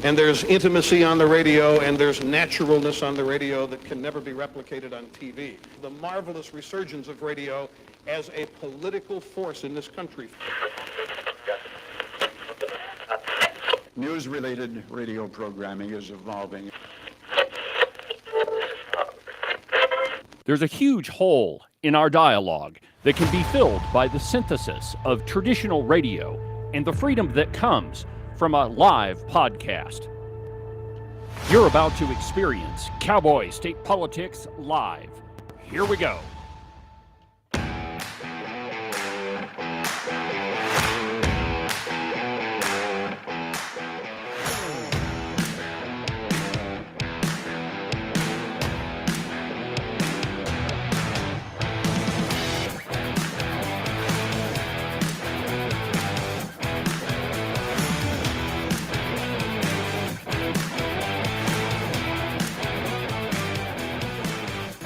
And there's intimacy on the radio, and there's naturalness on the radio that can never be replicated on TV. The marvelous resurgence of radio as a political force in this country. News-related radio programming is evolving. There's a huge hole in our dialogue that can be filled by the synthesis of traditional radio and the freedom that comes from a live podcast. You're about to experience Cowboy State Politics live. Here we go.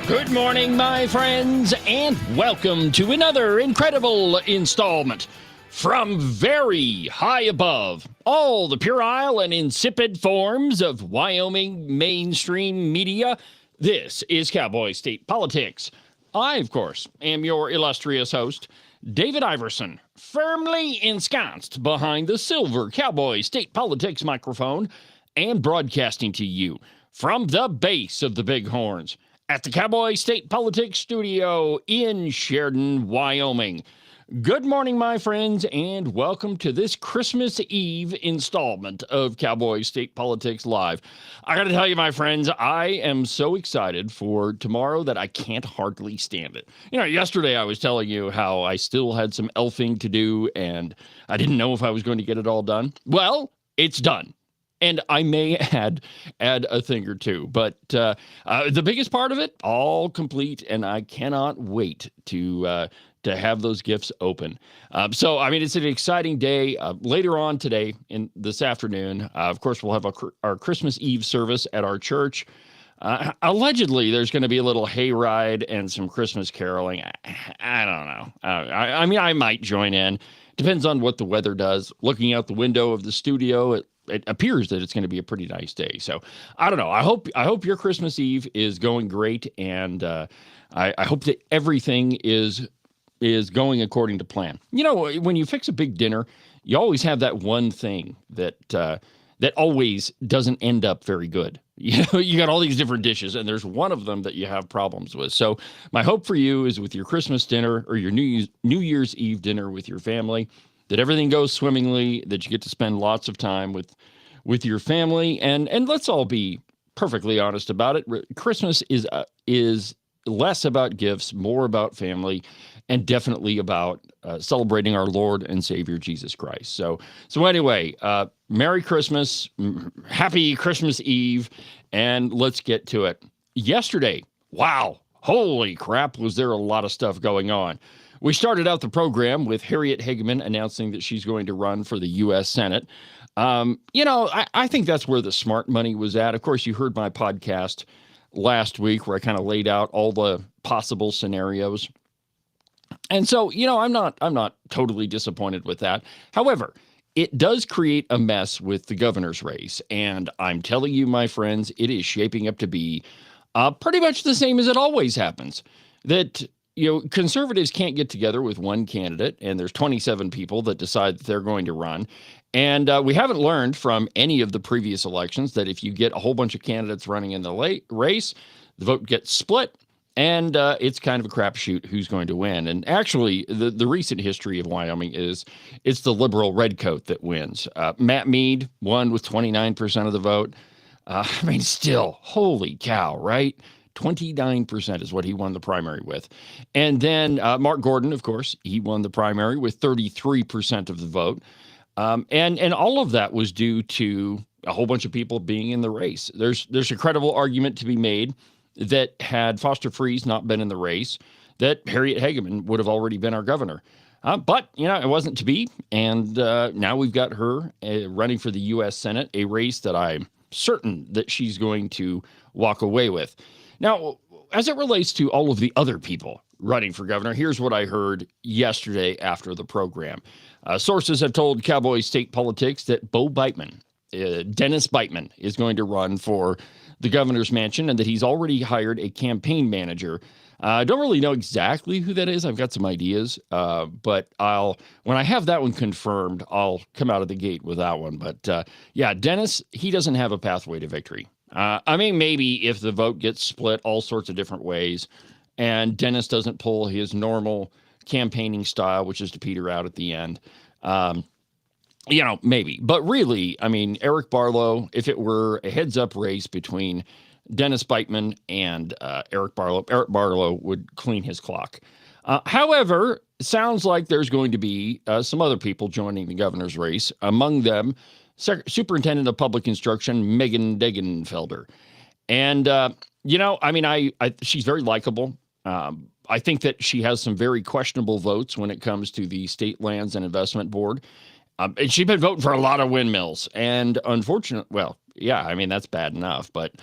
Good morning, my friends, and welcome to another incredible installment from very high above all the puerile and insipid forms of Wyoming mainstream media. This is Cowboy State Politics. I, of course, am your illustrious host, David Iverson, firmly ensconced behind the silver Cowboy State Politics microphone and broadcasting to you from the base of the Bighorns at the Cowboy State Politics Studio in Sheridan, Wyoming. Good morning, my friends, and welcome to this Christmas Eve installment of Cowboy State Politics Live. I got to tell you, my friends, I am so excited for tomorrow that I can't hardly stand it. You know, yesterday I was telling you how I still had some elfing to do, and I didn't know if I was going to get it all done. Well, it's done. And I may add a thing or two, but the biggest part of it, all complete, and I cannot wait to have those gifts open. So, I mean, it's an exciting day. Later on today, in this afternoon, of course, we'll have our Christmas Eve service at our church. Allegedly, there's going to be a little hayride and some Christmas caroling. I don't know. I mean, I might join in. Depends on what the weather does. Looking out the window of the studio, it appears that it's going to be a pretty nice day. So I don't know. I hope your Christmas Eve is going great, and I hope that everything is going according to plan. You know, when you fix a big dinner, you always have that one thing that always doesn't end up very good. You know, you got all these different dishes, and there's one of them that you have problems with. So my hope for you is with your Christmas dinner or your New Year's Eve dinner with your family, that everything goes swimmingly, that you get to spend lots of time with your family, and let's all be perfectly honest about it. Christmas is less about gifts, more about family, and definitely about celebrating our Lord and Savior Jesus Christ. So anyway, Merry Christmas, Happy Christmas Eve, and let's get to it. Yesterday, wow, holy crap, was there a lot of stuff going on. We started out the program with Harriet Hageman announcing that she's going to run for the U.S. Senate. You know, I think that's where the smart money was at. Of course, you heard my podcast last week where I kind of laid out all the possible scenarios. And so, you know, I'm not totally disappointed with that. However, it does create a mess with the governor's race. And I'm telling you, my friends, it is shaping up to be pretty much the same as it always happens. That, you know, conservatives can't get together with one candidate, and there's 27 people that decide that they're going to run. And we haven't learned from any of the previous elections that if you get a whole bunch of candidates running in the race, the vote gets split, and it's kind of a crapshoot who's going to win. And actually, the recent history of Wyoming is it's the liberal redcoat that wins. Matt Mead won with 29% of the vote. I mean, still, holy cow, right? 29% is what he won the primary with. And then Mark Gordon, of course, he won the primary with 33% of the vote. And all of that was due to a whole bunch of people being in the race. There's a credible argument to be made that had Foster Freese not been in the race, that Harriet Hageman would have already been our governor. But, you know, it wasn't to be. And now we've got her running for the U.S. Senate, a race that I'm certain that she's going to walk away with. Now, as it relates to all of the other people running for governor, here's what I heard yesterday after the program. Sources have told Cowboy State Politics that Bo Beitman, Dennis Beitman is going to run for the governor's mansion and that he's already hired a campaign manager. I don't really know exactly who that is. I've got some ideas, but when I have that one confirmed, I'll come out of the gate with that one. But yeah, Dennis, he doesn't have a pathway to victory. I mean, maybe if the vote gets split all sorts of different ways and Dennis doesn't pull his normal campaigning style, which is to peter out at the end, maybe. But really, I mean, Eric Barlow, if it were a heads-up race between Dennis Beitman and Eric Barlow would clean his clock. However, it sounds like there's going to be some other people joining the governor's race. Among them, Superintendent of Public Instruction, Megan Degenfelder. And, she's very likable. I think that she has some very questionable votes when it comes to the State Lands and Investment Board. And she's been voting for a lot of windmills. And that's bad enough. But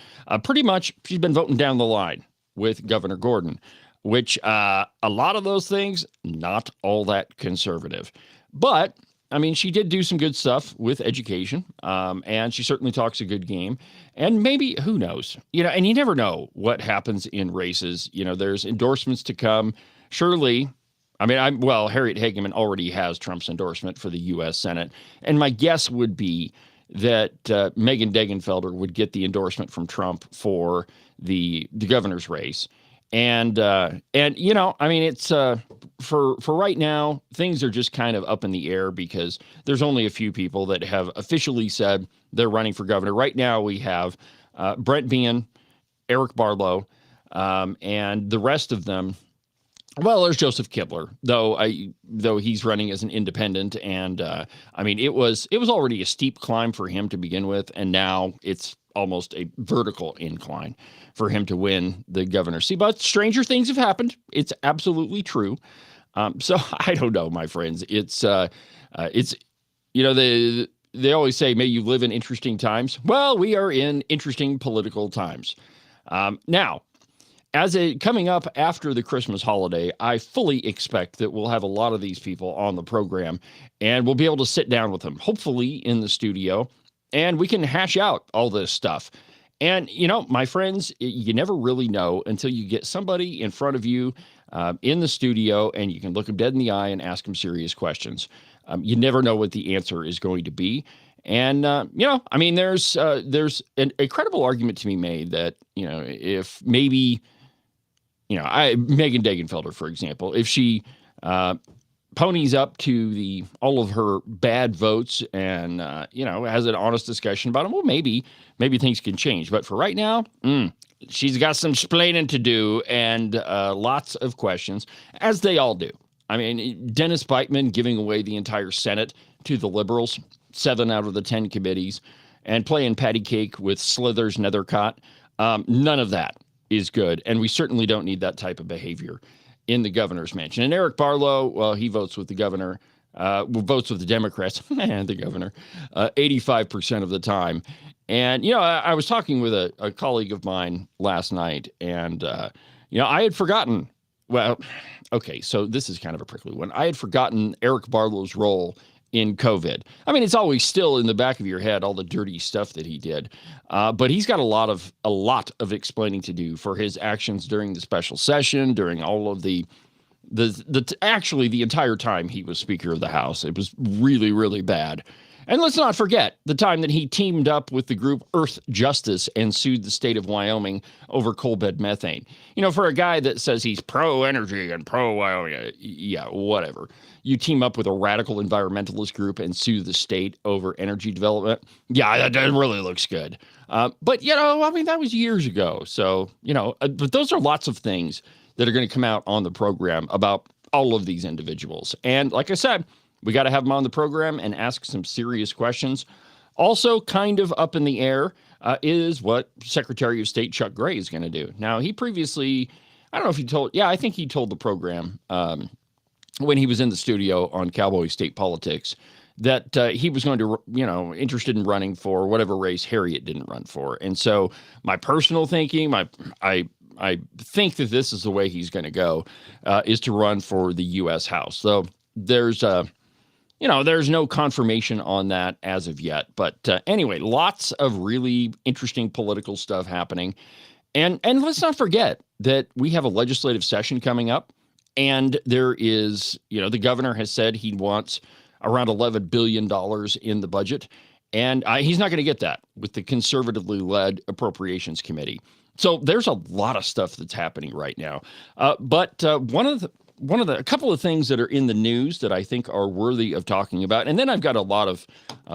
pretty much she's been voting down the line with Governor Gordon, which a lot of those things, not all that conservative. But, I mean, she did do some good stuff with education, and she certainly talks a good game. And maybe, who knows? And you never know what happens in races. There's endorsements to come. Surely, Harriet Hageman already has Trump's endorsement for the U.S. Senate. And my guess would be that Megan Degenfelder would get the endorsement from Trump for the governor's race. And it's for right now, things are just kind of up in the air because there's only a few people that have officially said they're running for governor. Right now, we have Brent Bean, Eric Barlow, and the rest of them. Well, there's Joseph Kibler, though he's running as an independent, and it was already a steep climb for him to begin with, and now it's almost a vertical incline for him to win the governorcy. But stranger things have happened. It's absolutely true. So I don't know, my friends. They always say, may you live in interesting times. Well, we are in interesting political times. Now, coming up after the Christmas holiday, I fully expect that we'll have a lot of these people on the program and we'll be able to sit down with them, hopefully in the studio, and we can hash out all this stuff. And, my friends, you never really know until you get somebody in front of you in the studio and you can look them dead in the eye and ask them serious questions. You never know what the answer is going to be. And, there's a credible argument to be made that, if maybe, Megan Degenfelder, for example, if she ponies up to all of her bad votes and, has an honest discussion about them, well, maybe things can change. But for right now, she's got some splaining to do and lots of questions, as they all do. I mean, Dennis Beitman giving away the entire Senate to the liberals, 7 out of the 10 committees, and playing patty cake with Slithers Nethercott. None of that is good, and we certainly don't need that type of behavior in the governor's mansion. And Eric Barlow, well, he votes with the governor, votes with the Democrats, and the governor, 85% of the time. And, I was talking with a colleague of mine last night, and, I had forgotten, okay, so this is kind of a prickly one. I had forgotten Eric Barlow's role in COVID. I mean, it's always still in the back of your head, all the dirty stuff that he did. But he's got a lot of explaining to do for his actions during the special session, during all of the entire time he was Speaker of the House. It was really, really bad. And let's not forget the time that he teamed up with the group Earth Justice and sued the state of Wyoming over coal bed methane. For a guy that says he's pro-energy and pro-Wyoming, yeah, whatever. You team up with a radical environmentalist group and sue the state over energy development. Yeah, that really looks good. But, that was years ago. So, but those are lots of things that are going to come out on the program about all of these individuals. And like I said, we got to have them on the program and ask some serious questions. Also kind of up in the air is what Secretary of State Chuck Gray is going to do. Now, he previously, I don't know if he told, I think he told the program when he was in the studio on Cowboy State Politics that he was going to, interested in running for whatever race Harriet didn't run for. And so my personal thinking, I think that this is the way he's going to go, is to run for the U.S. House. So there's there's no confirmation on that as of yet. But anyway, lots of really interesting political stuff happening. And let's not forget that we have a legislative session coming up. And there is, the governor has said he wants around $11 billion in the budget. And he's not going to get that with the conservatively led Appropriations Committee. So there's a lot of stuff that's happening right now. But a couple of things that are in the news that I think are worthy of talking about. And then I've got a lot of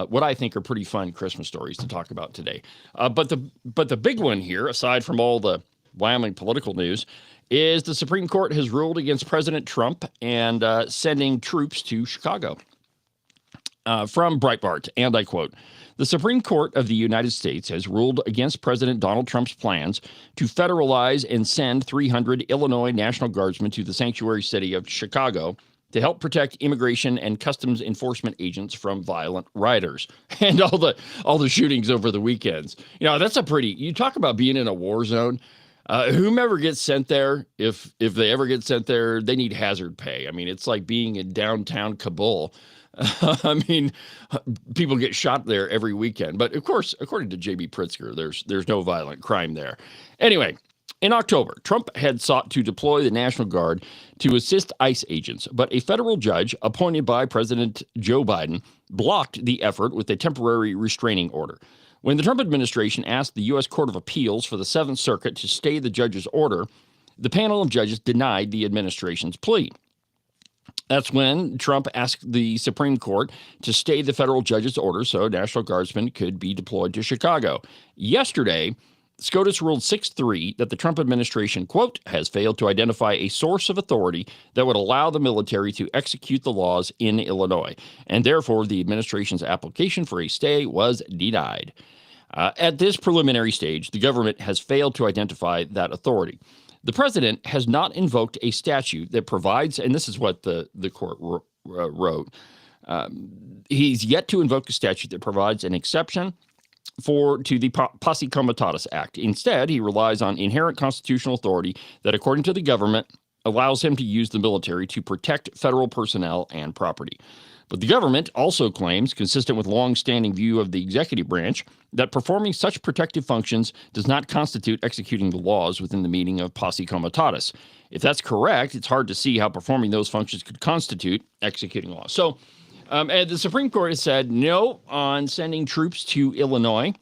what I think are pretty fun Christmas stories to talk about today. But the big one here, aside from all the Wyoming political news, is the Supreme Court has ruled against President Trump and sending troops to Chicago. From Breitbart, and I quote, "The Supreme Court of the United States has ruled against President Donald Trump's plans to federalize and send 300 Illinois National Guardsmen to the sanctuary city of Chicago to help protect immigration and customs enforcement agents from violent rioters." And all the shootings over the weekends. That's you talk about being in a war zone. Whomever gets sent there, if they ever get sent there, they need hazard pay. I mean, it's like being in downtown Kabul. People get shot there every weekend. But of course, according to J.B. Pritzker, there's no violent crime there. Anyway, in October, Trump had sought to deploy the National Guard to assist ICE agents, but a federal judge appointed by President Joe Biden blocked the effort with a temporary restraining order. When the Trump administration asked the U.S. Court of Appeals for the Seventh Circuit to stay the judge's order, the panel of judges denied the administration's plea. That's when Trump asked the Supreme Court to stay the federal judge's order so National Guardsmen could be deployed to Chicago. Yesterday, SCOTUS ruled 6-3 that the Trump administration, quote, has failed to identify a source of authority that would allow the military to execute the laws in Illinois, and therefore the administration's application for a stay was denied. At this preliminary stage, the government has failed to identify that authority. The president has not invoked a statute that provides, and this is what the court wrote, he's yet to invoke a statute that provides an exception to the Posse Comitatus Act. Instead, he relies on inherent constitutional authority that, according to the government, allows him to use the military to protect federal personnel and property. But the government also claims, consistent with long-standing view of the executive branch, that performing such protective functions does not constitute executing the laws within the meaning of Posse Comitatus. If that's correct, it's hard to see how performing those functions could constitute executing laws. So and the Supreme Court has said no on sending troops to Illinois.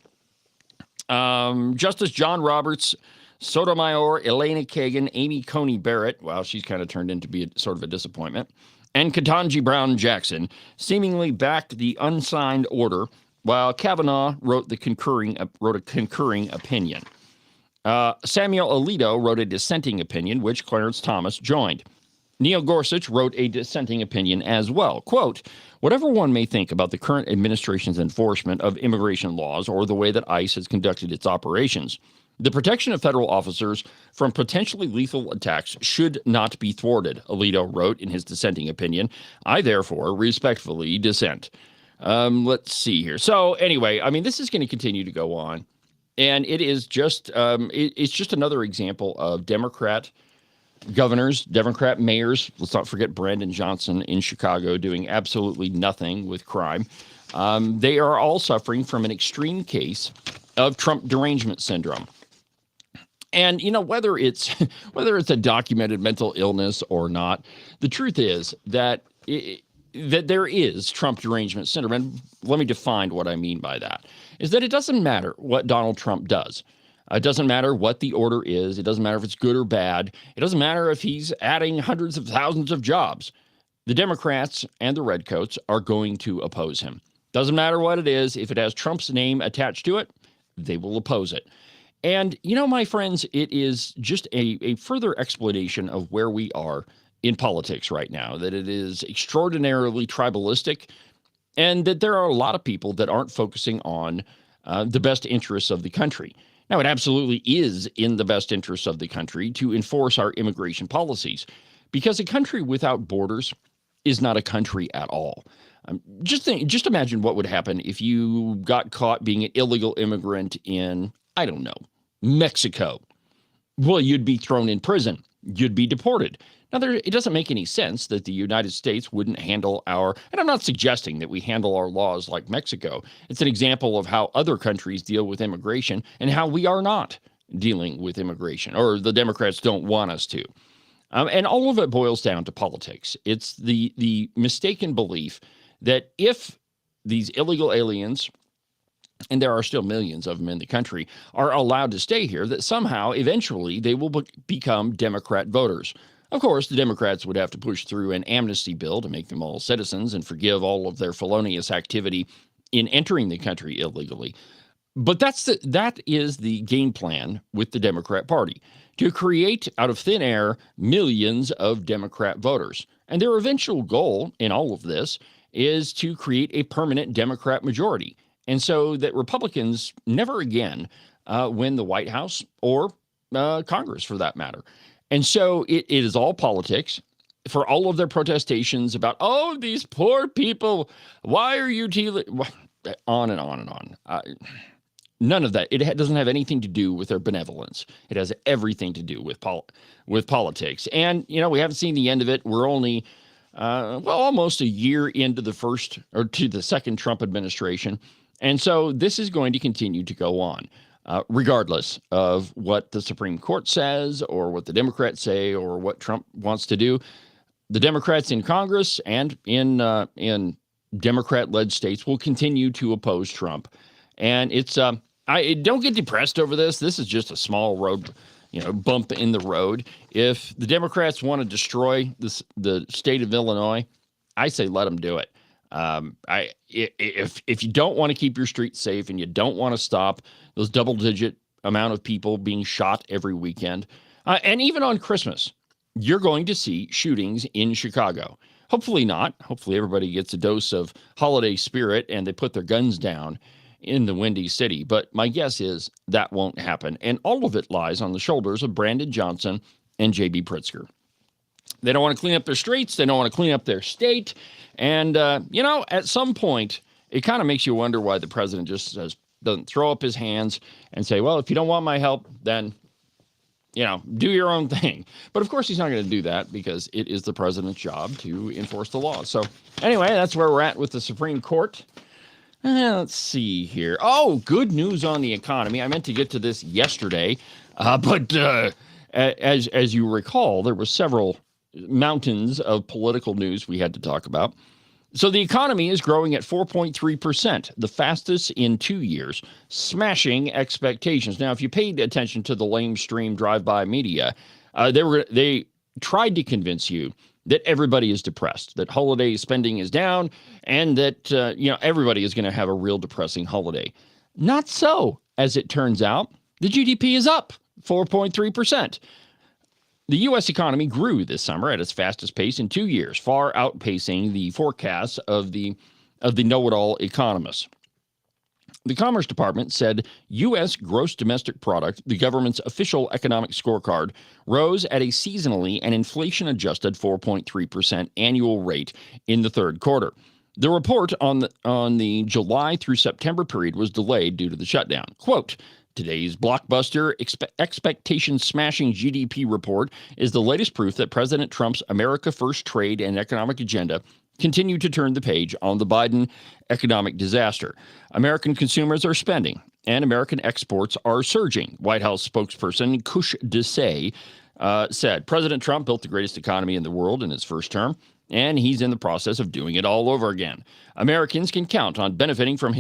Justice John Roberts, Sotomayor, Elena Kagan, Amy Coney Barrett, well, she's kind of turned into be sort of a disappointment, and Ketanji Brown Jackson seemingly backed the unsigned order, while Kavanaugh wrote a concurring opinion. Samuel Alito wrote a dissenting opinion, which Clarence Thomas joined. Neil Gorsuch wrote a dissenting opinion as well. Quote, "Whatever one may think about the current administration's enforcement of immigration laws or the way that ICE has conducted its operations, the protection of federal officers from potentially lethal attacks should not be thwarted," Alito wrote in his dissenting opinion. "I therefore respectfully dissent." Let's see here. So anyway, this is going to continue to go on. And it is just, it's just another example of Democrat governors, Democrat mayors, let's not forget Brandon Johnson in Chicago, doing absolutely nothing with crime. They are all suffering from an extreme case of Trump derangement syndrome. And, whether it's a documented mental illness or not, the truth is that that there is Trump derangement syndrome. And let me define what I mean by that, is that it doesn't matter what Donald Trump does. It doesn't matter what the order is. It doesn't matter if it's good or bad. It doesn't matter if he's adding hundreds of thousands of jobs. The Democrats and the Redcoats are going to oppose him. Doesn't matter what it is. If it has Trump's name attached to it, they will oppose it. And, my friends, it is just a further explanation of where we are in politics right now, that it is extraordinarily tribalistic, and that there are a lot of people that aren't focusing on the best interests of the country. Now, it absolutely is in the best interests of the country to enforce our immigration policies, because a country without borders is not a country at all. Just imagine what would happen if you got caught being an illegal immigrant in, I don't know, Mexico. Well, you'd be thrown in prison. you'd be deported. Now, it doesn't make any sense that the United States wouldn't handle and I'm not suggesting that we handle our laws like Mexico. It's an example of how other countries deal with immigration and how we are not dealing with immigration, or the Democrats don't want us to. And all of it boils down to politics. It's the mistaken belief that if these illegal aliens, and there are still millions of them in the country, are allowed to stay here, that somehow, eventually, they will become Democrat voters. Of course, the Democrats would have to push through an amnesty bill to make them all citizens and forgive all of their felonious activity in entering the country illegally. But that is the game plan with the Democrat Party, to create out of thin air millions of Democrat voters. And their eventual goal in all of this is to create a permanent Democrat majority. And so that Republicans never again win the White House or Congress, for that matter. And so it is all politics. For all of their protestations about, oh, these poor people, why are you on and on and on. None of that. It doesn't have anything to do with their benevolence. It has everything to do with politics. And, we haven't seen the end of it. We're only, almost a year into the second Trump administration. And so this is going to continue to go on, regardless of what the Supreme Court says or what the Democrats say or what Trump wants to do. The Democrats in Congress and in Democrat-led states will continue to oppose Trump. And it's don't get depressed over this. This is just a small road, bump in the road. If the Democrats want to destroy the state of Illinois, I say let them do it. If you don't want to keep your streets safe and you don't want to stop those double-digit amount of people being shot every weekend, and even on Christmas, you're going to see shootings in Chicago. Hopefully not. Hopefully everybody gets a dose of holiday spirit and they put their guns down in the Windy City. But my guess is that won't happen. And all of it lies on the shoulders of Brandon Johnson and J.B. Pritzker. They don't want to clean up their streets. They don't want to clean up their state. And, at some point, it kind of makes you wonder why the president just doesn't throw up his hands and say, well, if you don't want my help, then, do your own thing. But, of course, he's not going to do that because it is the president's job to enforce the law. So, anyway, that's where we're at with the Supreme Court. Let's see here. Oh, good news on the economy. I meant to get to this yesterday, but as you recall, there were several mountains of political news we had to talk about. So the economy is growing at 4.3%, the fastest in 2 years, smashing expectations. Now, if you paid attention to the lamestream drive-by media, they tried to convince you that everybody is depressed, that holiday spending is down, and that everybody is going to have a real depressing holiday. Not so, as it turns out. The GDP is up 4.3%. The U.S. economy grew this summer at its fastest pace in 2 years, far outpacing the forecasts of the know-it-all economists. The Commerce Department said U.S. gross domestic product, the government's official economic scorecard, rose at a seasonally and inflation-adjusted 4.3% annual rate in the third quarter. The report on the July through September period was delayed due to the shutdown. Quote, today's blockbuster expectation-smashing GDP report is the latest proof that President Trump's America First trade and economic agenda continue to turn the page on the Biden economic disaster. American consumers are spending, and American exports are surging, White House spokesperson Kush Desai said. President Trump built the greatest economy in the world in his first term, and he's in the process of doing it all over again. Americans can count on benefiting from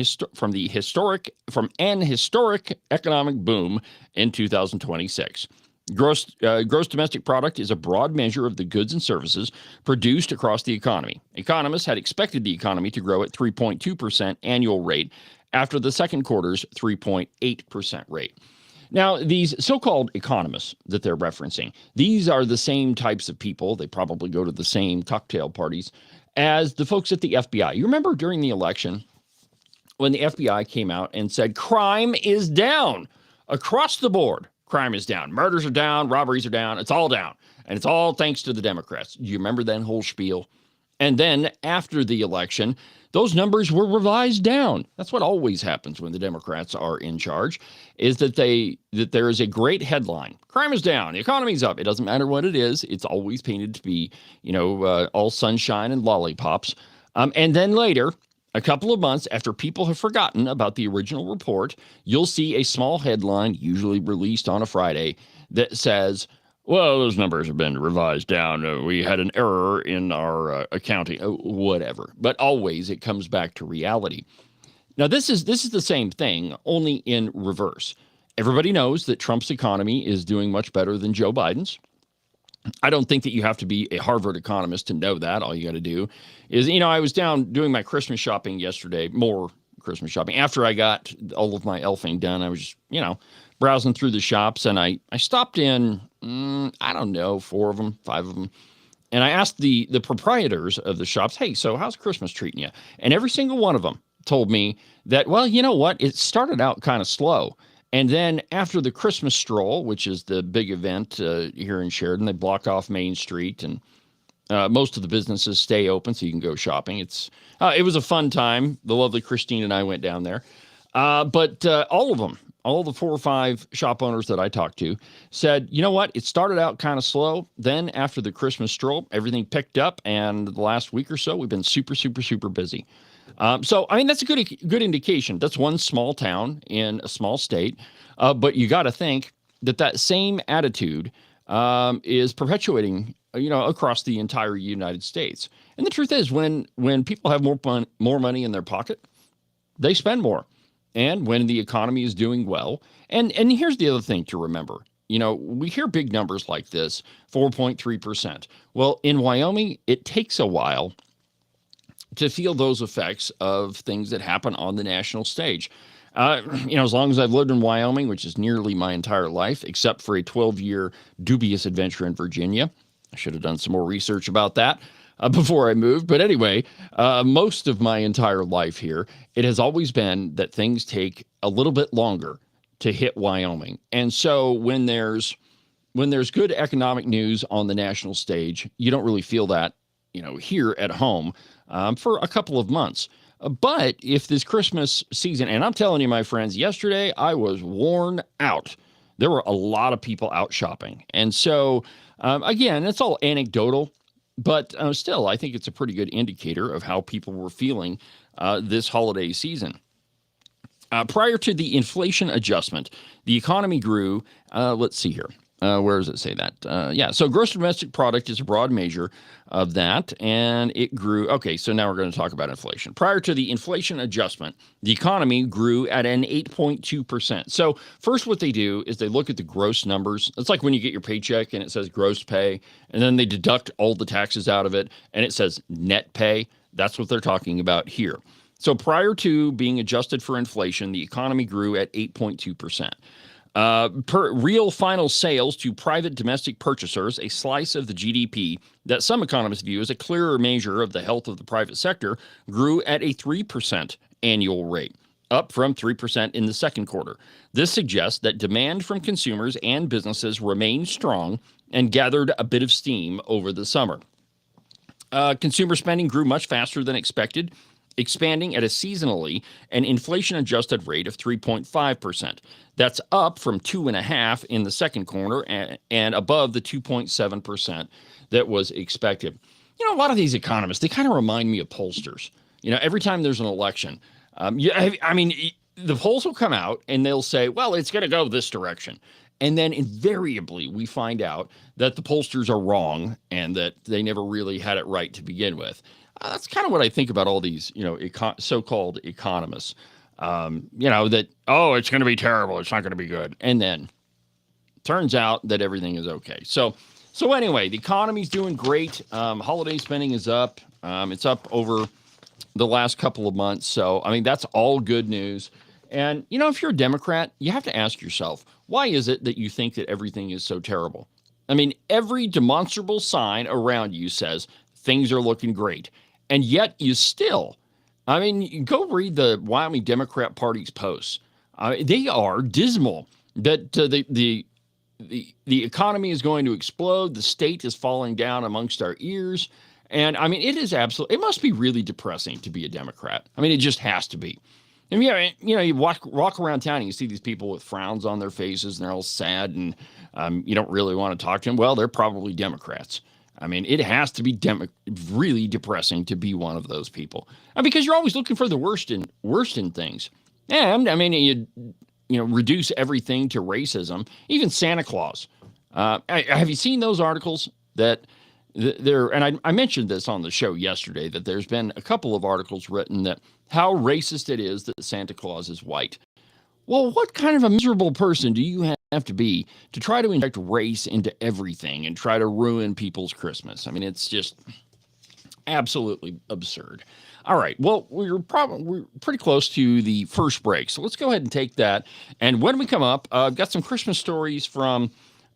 an historic economic boom in 2026. Gross domestic product is a broad measure of the goods and services produced across the economy. Economists had expected the economy to grow at 3.2% annual rate after the second quarter's 3.8% rate. Now, these so-called economists that they're referencing, these are the same types of people, they probably go to the same cocktail parties, as the folks at the FBI. You remember during the election when the FBI came out and said crime is down across the board. Crime is down. Murders are down. Robberies are down. It's all down. And it's all thanks to the Democrats. Do you remember that whole spiel? And then after the election, those numbers were revised down. That's what always happens when the Democrats are in charge, is that there is a great headline. Crime is down, the economy's up. It doesn't matter what it is. It's always painted to be, all sunshine and lollipops. And then later, a couple of months after people have forgotten about the original report, you'll see a small headline, usually released on a Friday, that says, well, those numbers have been revised down. We had an error in our accounting, whatever. But always it comes back to reality. Now, this is the same thing, only in reverse. Everybody knows that Trump's economy is doing much better than Joe Biden's. I don't think that you have to be a Harvard economist to know that. All you got to do is, I was down doing my Christmas shopping yesterday, more Christmas shopping. After I got all of my elfing done, I was just, browsing through the shops, and I stopped in, I don't know, 4 of them, 5 of them. And I asked the proprietors of the shops, hey, so how's Christmas treating you? And every single one of them told me that, well, you know what? It started out kind of slow. And then after the Christmas stroll, which is the big event here in Sheridan, they block off Main Street, and most of the businesses stay open so you can go shopping. It was a fun time. The lovely Christine and I went down there. But all of them, all the 4 or 5 shop owners that I talked to said, you know what? It started out kind of slow. Then after the Christmas stroll, everything picked up. And the last week or so, we've been super, super, super busy. So, that's a good indication. That's one small town in a small state. But you got to think that same attitude is perpetuating, across the entire United States. And the truth is, when people have more money in their pocket, they spend more. And when the economy is doing well, and here's the other thing to remember, we hear big numbers like this, 4.3%. Well, in Wyoming, it takes a while to feel those effects of things that happen on the national stage. As long as I've lived in Wyoming, which is nearly my entire life, except for a 12-year dubious adventure in Virginia. I should have done some more research about that before I moved. But anyway, most of my entire life here, it has always been that things take a little bit longer to hit Wyoming. And so when there's good economic news on the national stage, you don't really feel that, here at home for a couple of months. But if this Christmas season, and I'm telling you, my friends, yesterday I was worn out. There were a lot of people out shopping. And so, again, it's all anecdotal. But still, I think it's a pretty good indicator of how people were feeling this holiday season. Prior to the inflation adjustment, the economy grew, let's see here. Where does it say that? So gross domestic product is a broad measure of that, and it grew. Okay, so now we're going to talk about inflation. Prior to the inflation adjustment, the economy grew at an 8.2%. So first what they do is they look at the gross numbers. It's like when you get your paycheck and it says gross pay, and then they deduct all the taxes out of it, and it says net pay. That's what they're talking about here. So prior to being adjusted for inflation, the economy grew at 8.2%. Per real final sales to private domestic purchasers, a slice of the GDP that some economists view as a clearer measure of the health of the private sector, grew at a 3% annual rate, up from 3% in the second quarter. This suggests that demand from consumers and businesses remained strong and gathered a bit of steam over the summer. Consumer spending grew much faster than expected, expanding at a seasonally and inflation-adjusted rate of 3.5%. That's up from 2.5% in the second quarter and above the 2.7% that was expected. A lot of these economists, they kind of remind me of pollsters. Every time there's an election, the polls will come out and they'll say, well, it's going to go this direction. And then invariably we find out that the pollsters are wrong and that they never really had it right to begin with. That's kind of what I think about all these, so-called economists. That, it's going to be terrible. It's not going to be good. And then turns out that everything is okay. So anyway, the economy's doing great. Holiday spending is up. It's up over the last couple of months. So, that's all good news. And, if you're a Democrat, you have to ask yourself, why is it that you think that everything is so terrible? Every demonstrable sign around you says things are looking great. And yet you still, go read the Wyoming Democrat Party's posts. They are dismal that the economy is going to explode. The state is falling down amongst our ears. And I mean, it must be really depressing to be a Democrat. I mean, it just has to be. And you walk around town and you see these people with frowns on their faces and they're all sad and you don't really want to talk to them. Well, they're probably Democrats. I mean, it has to be really depressing to be one of those people, because you're always looking for the worst in things. And I mean, you reduce everything to racism, even Santa Claus. Have you seen those articles that there? And I mentioned this on the show yesterday that there's been a couple of articles written that how racist it is that Santa Claus is white. Well, what kind of a miserable person do you have to be to try to inject race into everything and try to ruin people's Christmas? I mean, it's just absolutely absurd. All right. Well, we're pretty close to the first break, so let's go ahead and take that. And when we come up, I've got some Christmas stories from,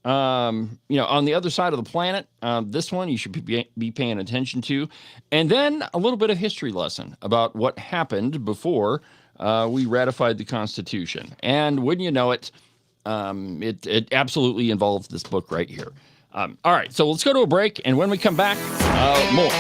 on the other side of the planet. This one you should be paying attention to, and then a little bit of history lesson about what happened before we ratified the Constitution. And wouldn't you know it, it absolutely involves this book right here. All right. So let's go to a break, and when we come back, more.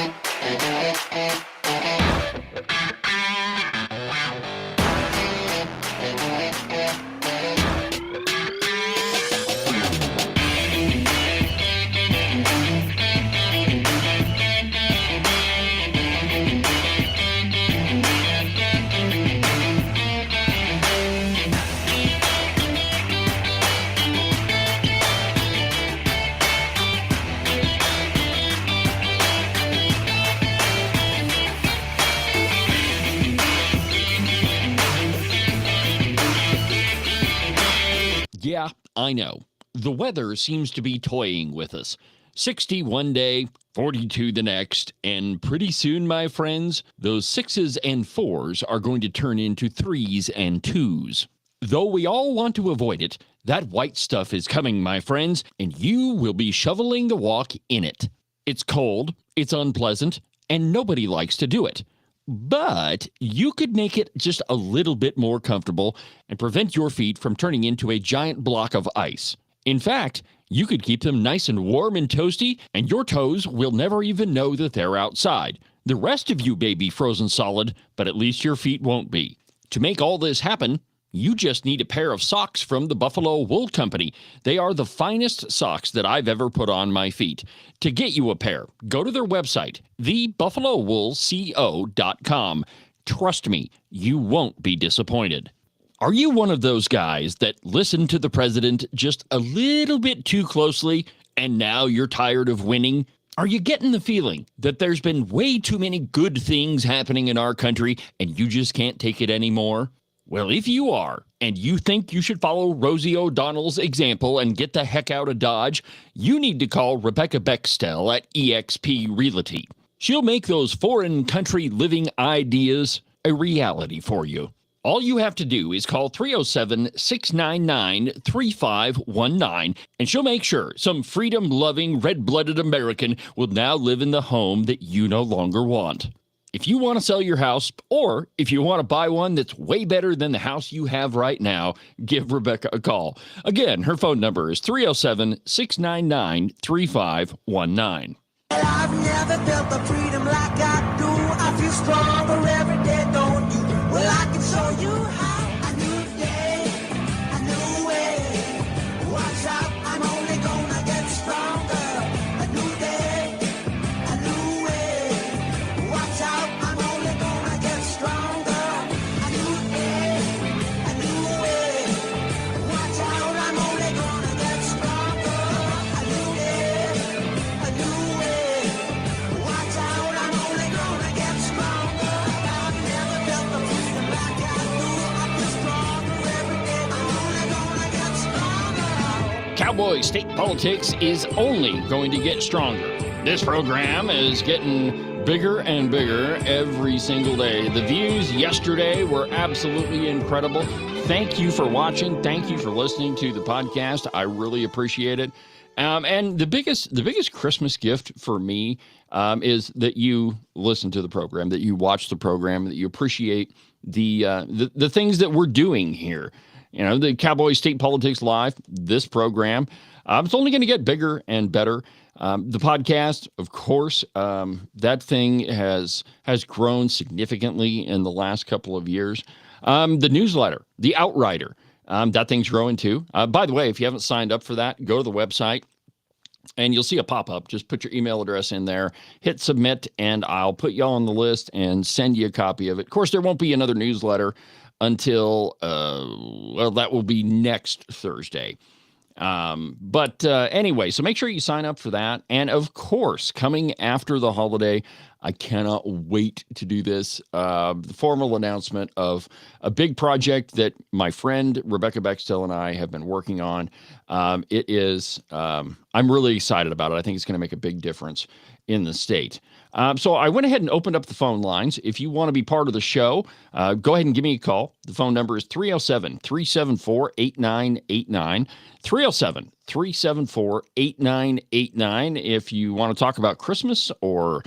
Yeah, I know. The weather seems to be toying with us. 60 one day, 42 the next, and pretty soon, my friends, those 6s and 4s are going to turn into 3s and 2s. Though we all want to avoid it, that white stuff is coming, my friends, and you will be shoveling the walk in it. It's cold, it's unpleasant, and nobody likes to do it. But you could make it just a little bit more comfortable and prevent your feet from turning into a giant block of ice. In fact, you could keep them nice and warm and toasty, and your toes will never even know that they're outside. The rest of you may be frozen solid, but at least your feet won't be. To make all this happen, you just need a pair of socks from the Buffalo Wool Company. They are the finest socks that I've ever put on my feet. To get you a pair, go to their website, thebuffalowoolco.com. Trust me, you won't be disappointed. Are you one of those guys that listen to the president just a little bit too closely and now you're tired of winning? Are you getting the feeling that there's been way too many good things happening in our country and you just can't take it anymore? Well, if you are, and you think you should follow Rosie O'Donnell's example and get the heck out of Dodge, you need to call Rebecca Bextel at eXp Realty. She'll make those foreign country living ideas a reality for you. All you have to do is call 307-699-3519, and she'll make sure some freedom-loving, red-blooded American will now live in the home that you no longer want. If you want to sell your house, or if you want to buy one that's way better than the house you have right now, give Rebecca a call. Again, her phone number is 307-699-3519. I've never felt the freedom like I do. I feel stronger every day, don't you? Well, I can show you how. A new day, a new way. Watch out, I'm only gonna get stronger. A new day, a new way. Watch out, I'm only gonna get stronger. A new day, a new way. Watch out, I'm only gonna get stronger. A new day, a new way. Watch out, I'm only gonna get stronger. I've never felt the freedom like I do. I feel stronger every day. I'm only gonna get stronger. Cowboy state politics is only going to get stronger. This program is getting bigger and bigger every single day. The views yesterday were absolutely incredible. Thank you for watching. Thank you for listening to the podcast. I really appreciate it. And the biggest Christmas gift for me is that you listen to the program, that you watch the program, that you appreciate the things that we're doing here. the Cowboy State Politics Live, this program, it's only going to get bigger and better. The podcast, of course, that thing has grown significantly in the last couple of years. The newsletter, the Outrider, that thing's growing too. By the way, if you haven't signed up for that, go to the website and you'll see a pop-up. Just put your email address in there, hit submit, and I'll put you all on the list and send you a copy of it. Of course, there won't be another newsletter until, that will be next Thursday. But anyway, so make sure you sign up for that. And of course, coming after the holiday, I cannot wait to do this. The formal announcement of a big project that my friend Rebecca Bextel and I have been working on. I'm really excited about it. I think it's going to make a big difference in the state. So I went ahead and opened up the phone lines. If you want to be part of the show, go ahead and give me a call. The phone number is 307-374-8989. 307-374-8989. If you want to talk about Christmas or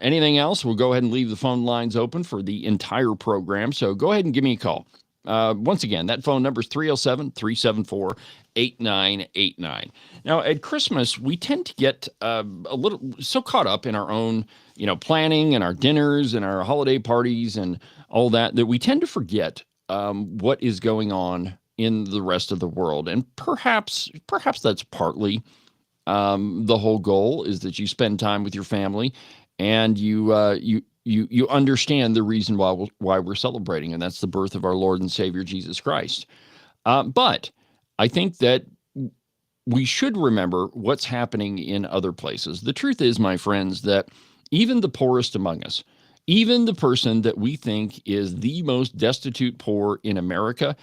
anything else, we'll go ahead and leave the phone lines open for the entire program. So go ahead and give me a call. Once again, that phone number is 307-374-8989. Now, at Christmas, we tend to get a little so caught up in our own, planning and our dinners and our holiday parties and all that we tend to forget what is going on in the rest of the world. And perhaps that's partly the whole goal is that you spend time with your family and you understand the reason why we're celebrating, and that's the birth of our Lord and Savior Jesus Christ. But I think that we should remember what's happening in other places. The truth is, my friends, that even the poorest among us, even the person that we think is the most destitute poor in America,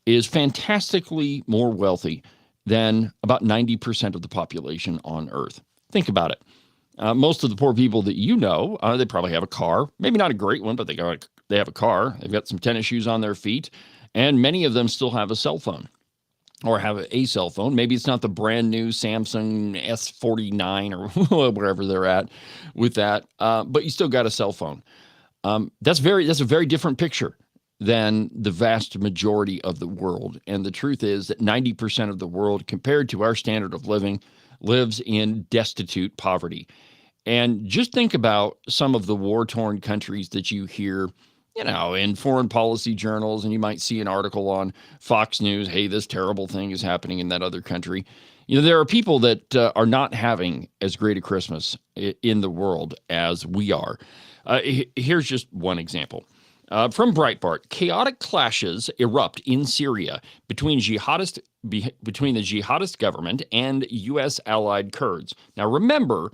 is fantastically more wealthy than about 90% of the population on Earth. Think about it. Most of the poor people that they probably have a car, maybe not a great one, but they have a car. They've got some tennis shoes on their feet, and many of them still have a cell phone or have a cell phone. Maybe it's not the brand new Samsung S49 or wherever they're at with that, but you still got a cell phone. That's a very different picture than the vast majority of the world. And the truth is that 90% of the world, compared to our standard of living, lives in destitute poverty. And just think about some of the war-torn countries that you hear, in foreign policy journals, and you might see an article on Fox News, hey, this terrible thing is happening in that other country. There are people that are not having as great a Christmas in the world as we are. Here's just one example. From Breitbart, chaotic clashes erupt in Syria between the jihadist government and U.S. allied Kurds. Now, remember,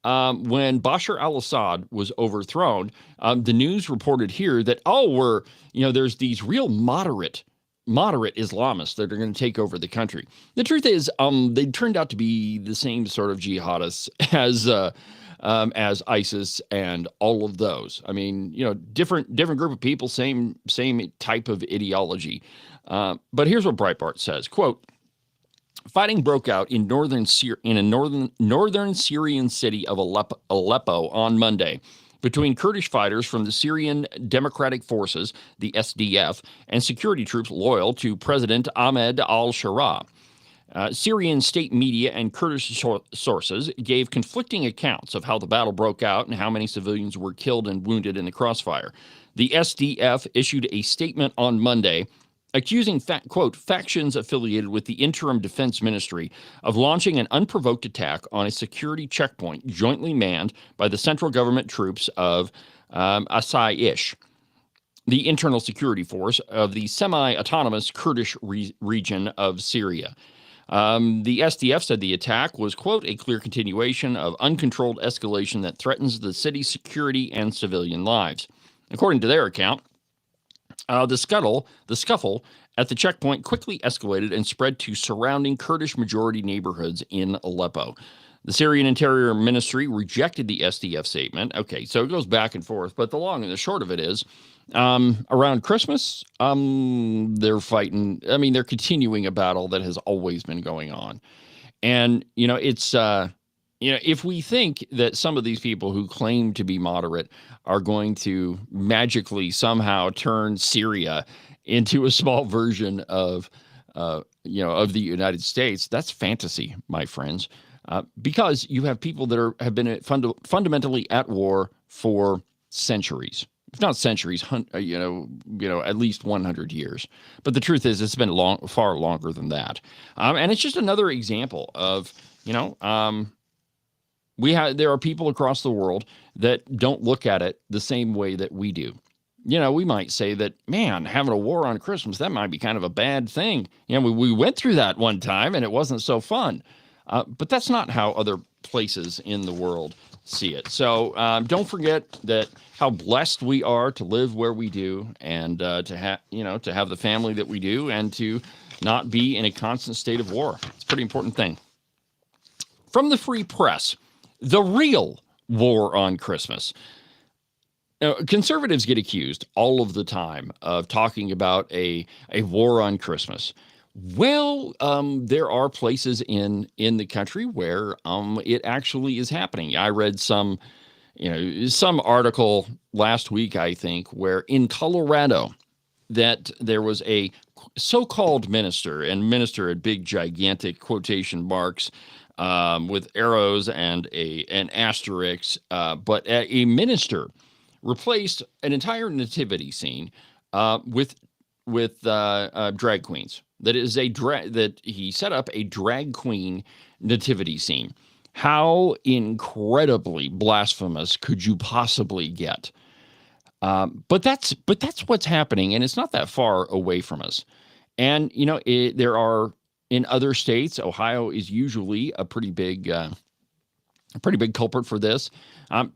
when Bashar al-Assad was overthrown, the news reported here that, there's these real moderate Islamists that are going to take over the country. The truth is, they turned out to be the same sort of jihadists as ISIS and all of those. I mean, different group of people, same type of ideology. But here's what Breitbart says, quote, fighting broke out in a northern Syrian city of Aleppo on Monday between Kurdish fighters from the Syrian Democratic Forces, the SDF, and security troops loyal to President Ahmed al-Shara. Syrian state media and Kurdish sources gave conflicting accounts of how the battle broke out and how many civilians were killed and wounded in the crossfire. The SDF issued a statement on Monday accusing, quote, factions affiliated with the interim defense ministry of launching an unprovoked attack on a security checkpoint jointly manned by the central government troops of Asaish, the internal security force of the semi-autonomous Kurdish region of Syria. The SDF said the attack was, quote, a clear continuation of uncontrolled escalation that threatens the city's security and civilian lives. According to their account, the scuffle at the checkpoint quickly escalated and spread to surrounding Kurdish majority neighborhoods in Aleppo. The Syrian Interior Ministry rejected the SDF statement. Okay, so it goes back and forth, but the long and the short of it is, around Christmas, they're fighting. I mean, they're continuing a battle that has always been going on. And, it's, if we think that some of these people who claim to be moderate are going to magically somehow turn Syria into a small version of, of the United States, that's fantasy, my friends, because you have people that have been fundamentally at war for centuries, if not centuries, at least 100 years. But the truth is, it's been far longer than that, and it's just another example of, there are people across the world that don't look at it the same way that we do. We might say that, man, having a war on Christmas, that might be kind of a bad thing. We went through that one time and it wasn't so fun. But that's not how other places in the world see it. So don't forget that how blessed we are to live where we do, and to have the family that we do, and to not be in a constant state of war. It's a pretty important thing. From the Free Press, the real war on Christmas. Now, conservatives get accused all of the time of talking about a war on Christmas. Well, there are places in the country where it actually is happening. I read some article last week, I think, where in Colorado that there was a so-called minister, and minister at big gigantic quotation marks, with arrows and an asterisk, but a minister replaced an entire nativity scene with drag queens. That is that he set up a drag queen nativity scene. How incredibly blasphemous could you possibly get? But that's what's happening, and it's not that far away from us. And there are, in other states, Ohio is usually a pretty big culprit for this.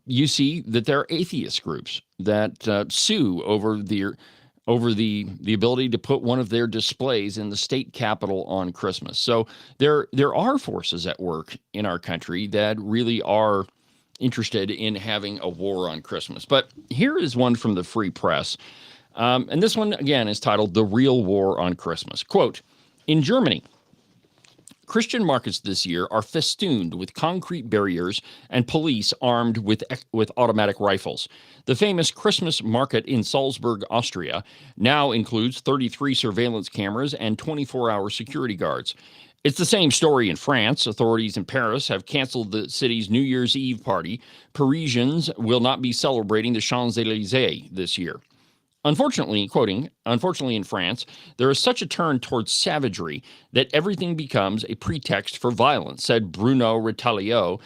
You see that there are atheist groups that sue over the ability to put one of their displays in the state capitol on Christmas. So there are forces at work in our country that really are interested in having a war on Christmas. But here is one from the Free Press. And this one, again, is titled "The Real War on Christmas." Quote, "In Germany, Christian markets this year are festooned with concrete barriers and police armed with automatic rifles. The famous Christmas market in Salzburg, Austria, now includes 33 surveillance cameras and 24-hour security guards. It's the same story in France. Authorities in Paris have canceled the city's New Year's Eve party. Parisians will not be celebrating the Champs-Élysées this year. Unfortunately, quoting, unfortunately in France, there is such a turn towards savagery that everything becomes a pretext for violence," said Bruno Retailleau,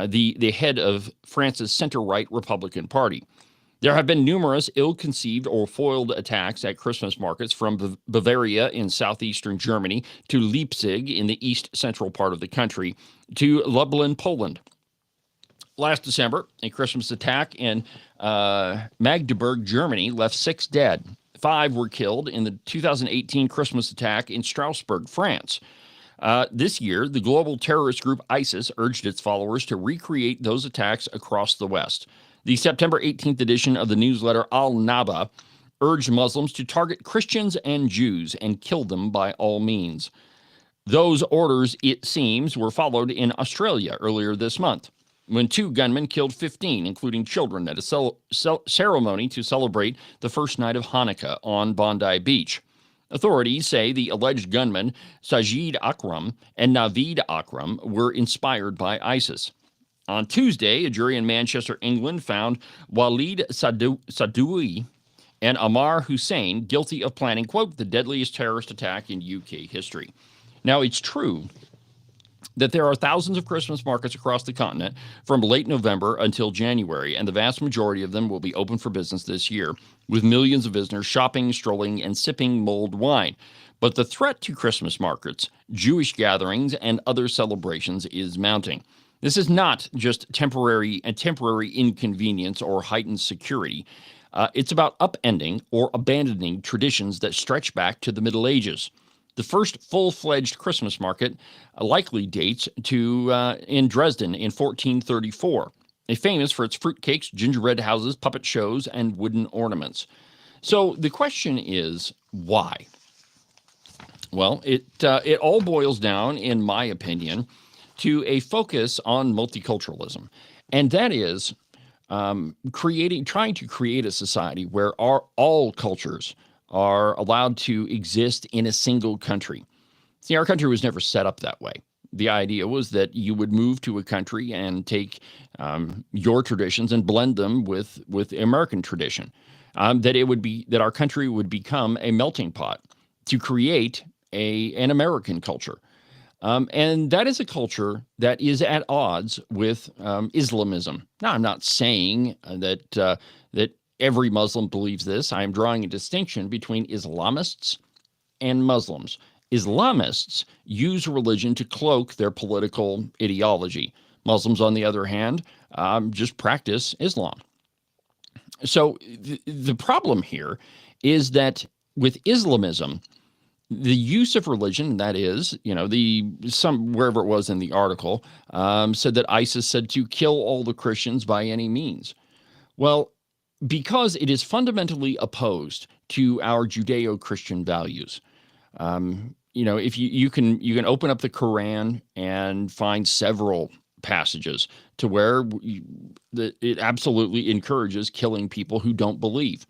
the head of France's center-right Republican Party. "There have been numerous ill-conceived or foiled attacks at Christmas markets, from Bavaria in southeastern Germany to Leipzig in the east-central part of the country to Lublin, Poland. Last December, a Christmas attack in Magdeburg, Germany, left 6 dead. 5 were killed in the 2018 Christmas attack in Strasbourg, France. This year, the global terrorist group ISIS urged its followers to recreate those attacks across the West. The September 18th edition of the newsletter Al-Naba urged Muslims to target Christians and Jews and kill them by all means. Those orders, it seems, were followed in Australia earlier this month, when 2 gunmen killed 15, including children, at a ceremony to celebrate the first night of Hanukkah on Bondi Beach. Authorities say the alleged gunmen, Sajid Akram and Naveed Akram, were inspired by ISIS. On Tuesday, a jury in Manchester, England, found Walid Sadoui and Ammar Hussein guilty of planning, quote, "the deadliest terrorist attack in UK history." Now, it's true that there are thousands of Christmas markets across the continent from late November until January, and the vast majority of them will be open for business this year, with millions of visitors shopping, strolling, and sipping mulled wine. But the threat to Christmas markets, Jewish gatherings, and other celebrations is mounting. This is not just temporary inconvenience or heightened security. It's about upending or abandoning traditions that stretch back to the Middle Ages. The first full-fledged Christmas market likely dates to in Dresden in 1434, famous for its fruitcakes, gingerbread houses, puppet shows, and wooden ornaments. So the question is, why? Well, it all boils down, in my opinion, to a focus on multiculturalism, and that is trying to create a society where all cultures are allowed to exist in a single country. See, our country was never set up that way. The idea was that you would move to a country and take your traditions and blend them with American tradition. That our country would become a melting pot to create an American culture. And that is a culture that is at odds with Islamism. Now, I'm not saying that every Muslim believes this. I am drawing a distinction between Islamists and Muslims. Islamists use religion to cloak their political ideology. Muslims, on the other hand, just practice Islam. So the problem here is that with Islamism, the use of religion, that is, wherever it was in the article, said that ISIS said to kill all the Christians by any means. Well, because it is fundamentally opposed to our Judeo-Christian values. If you can open up the Quran and find several passages to where it absolutely encourages killing people who don't believe,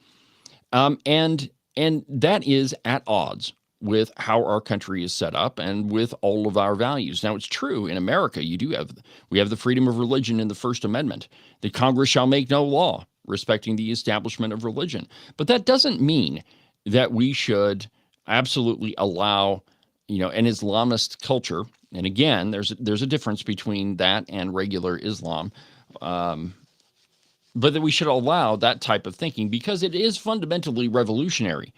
and that is at odds with how our country is set up and with all of our values. Now, it's true in America, we have the freedom of religion in the First Amendment, that Congress shall make no law respecting the establishment of religion. But that doesn't mean that we should absolutely allow, an Islamist culture. And again, there's a difference between that and regular Islam. But that we should allow that type of thinking because it is fundamentally revolutionary.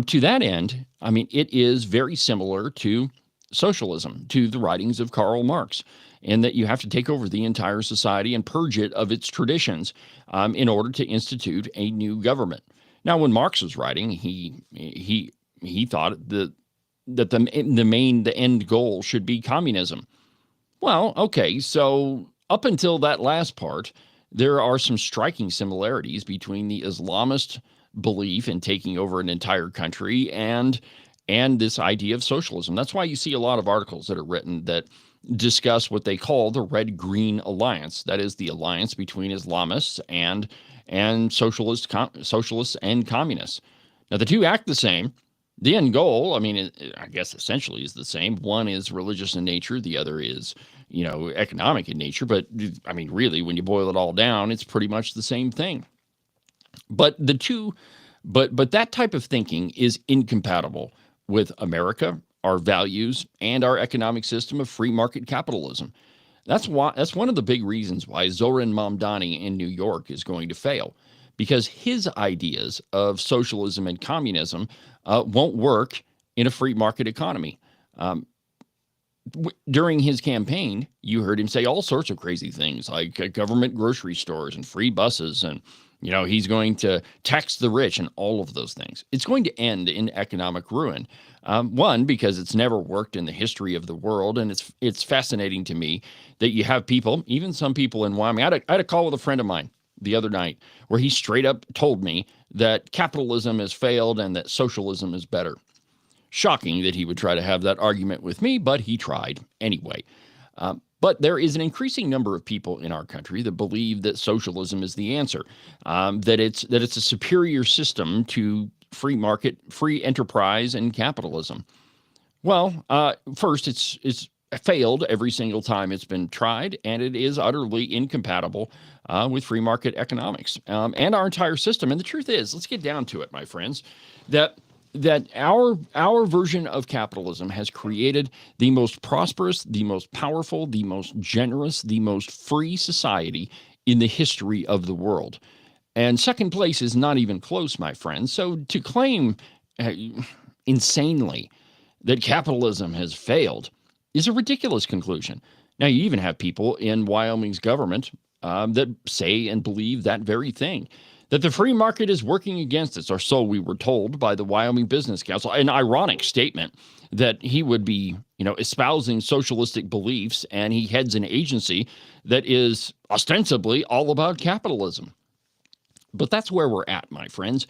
To that end, it is very similar to socialism, to the writings of Karl Marx, in that you have to take over the entire society and purge it of its traditions in order to institute a new government. Now, when Marx was writing, he thought that the end goal should be communism. Well, okay, so up until that last part, there are some striking similarities between the Islamist belief in taking over an entire country and this idea of socialism. That's why you see a lot of articles that are written that discuss what they call the Red-Green Alliance. That is the alliance between Islamists and socialists and communists. Now, the two act the same. The end goal, I guess essentially is the same. One is religious in nature. The other is, economic in nature. But, really, when you boil it all down, it's pretty much the same thing. But that type of thinking is incompatible with America, our values, and our economic system of free market capitalism. That's one of the big reasons why Zoran Mamdani in New York is going to fail, because his ideas of socialism and communism won't work in a free market economy. During his campaign, you heard him say all sorts of crazy things like government grocery stores and free buses, and he's going to tax the rich and all of those things. It's going to end in economic ruin. One, because it's never worked in the history of the world, and it's fascinating to me that you have people, even some people in Wyoming. I had a call with a friend of mine the other night where he straight up told me that capitalism has failed and that socialism is better. Shocking that he would try to have that argument with me, but he tried anyway. But there is an increasing number of people in our country that believe that socialism is the answer, that it's a superior system to free market, free enterprise, and capitalism. Well, first, it's failed every single time it's been tried, and it is utterly incompatible with free market economics and our entire system. And the truth is, let's get down to it, my friends, that our version of capitalism has created the most prosperous, the most powerful, the most generous, the most free society in the history of the world. And second place is not even close, my friends. So to claim insanely that capitalism has failed is a ridiculous conclusion. Now, you even have people in Wyoming's government that say and believe that very thing, that the free market is working against us, or so we were told by the Wyoming Business Council. An ironic statement that he would be, espousing socialistic beliefs, and he heads an agency that is ostensibly all about capitalism. But that's where we're at, my friends,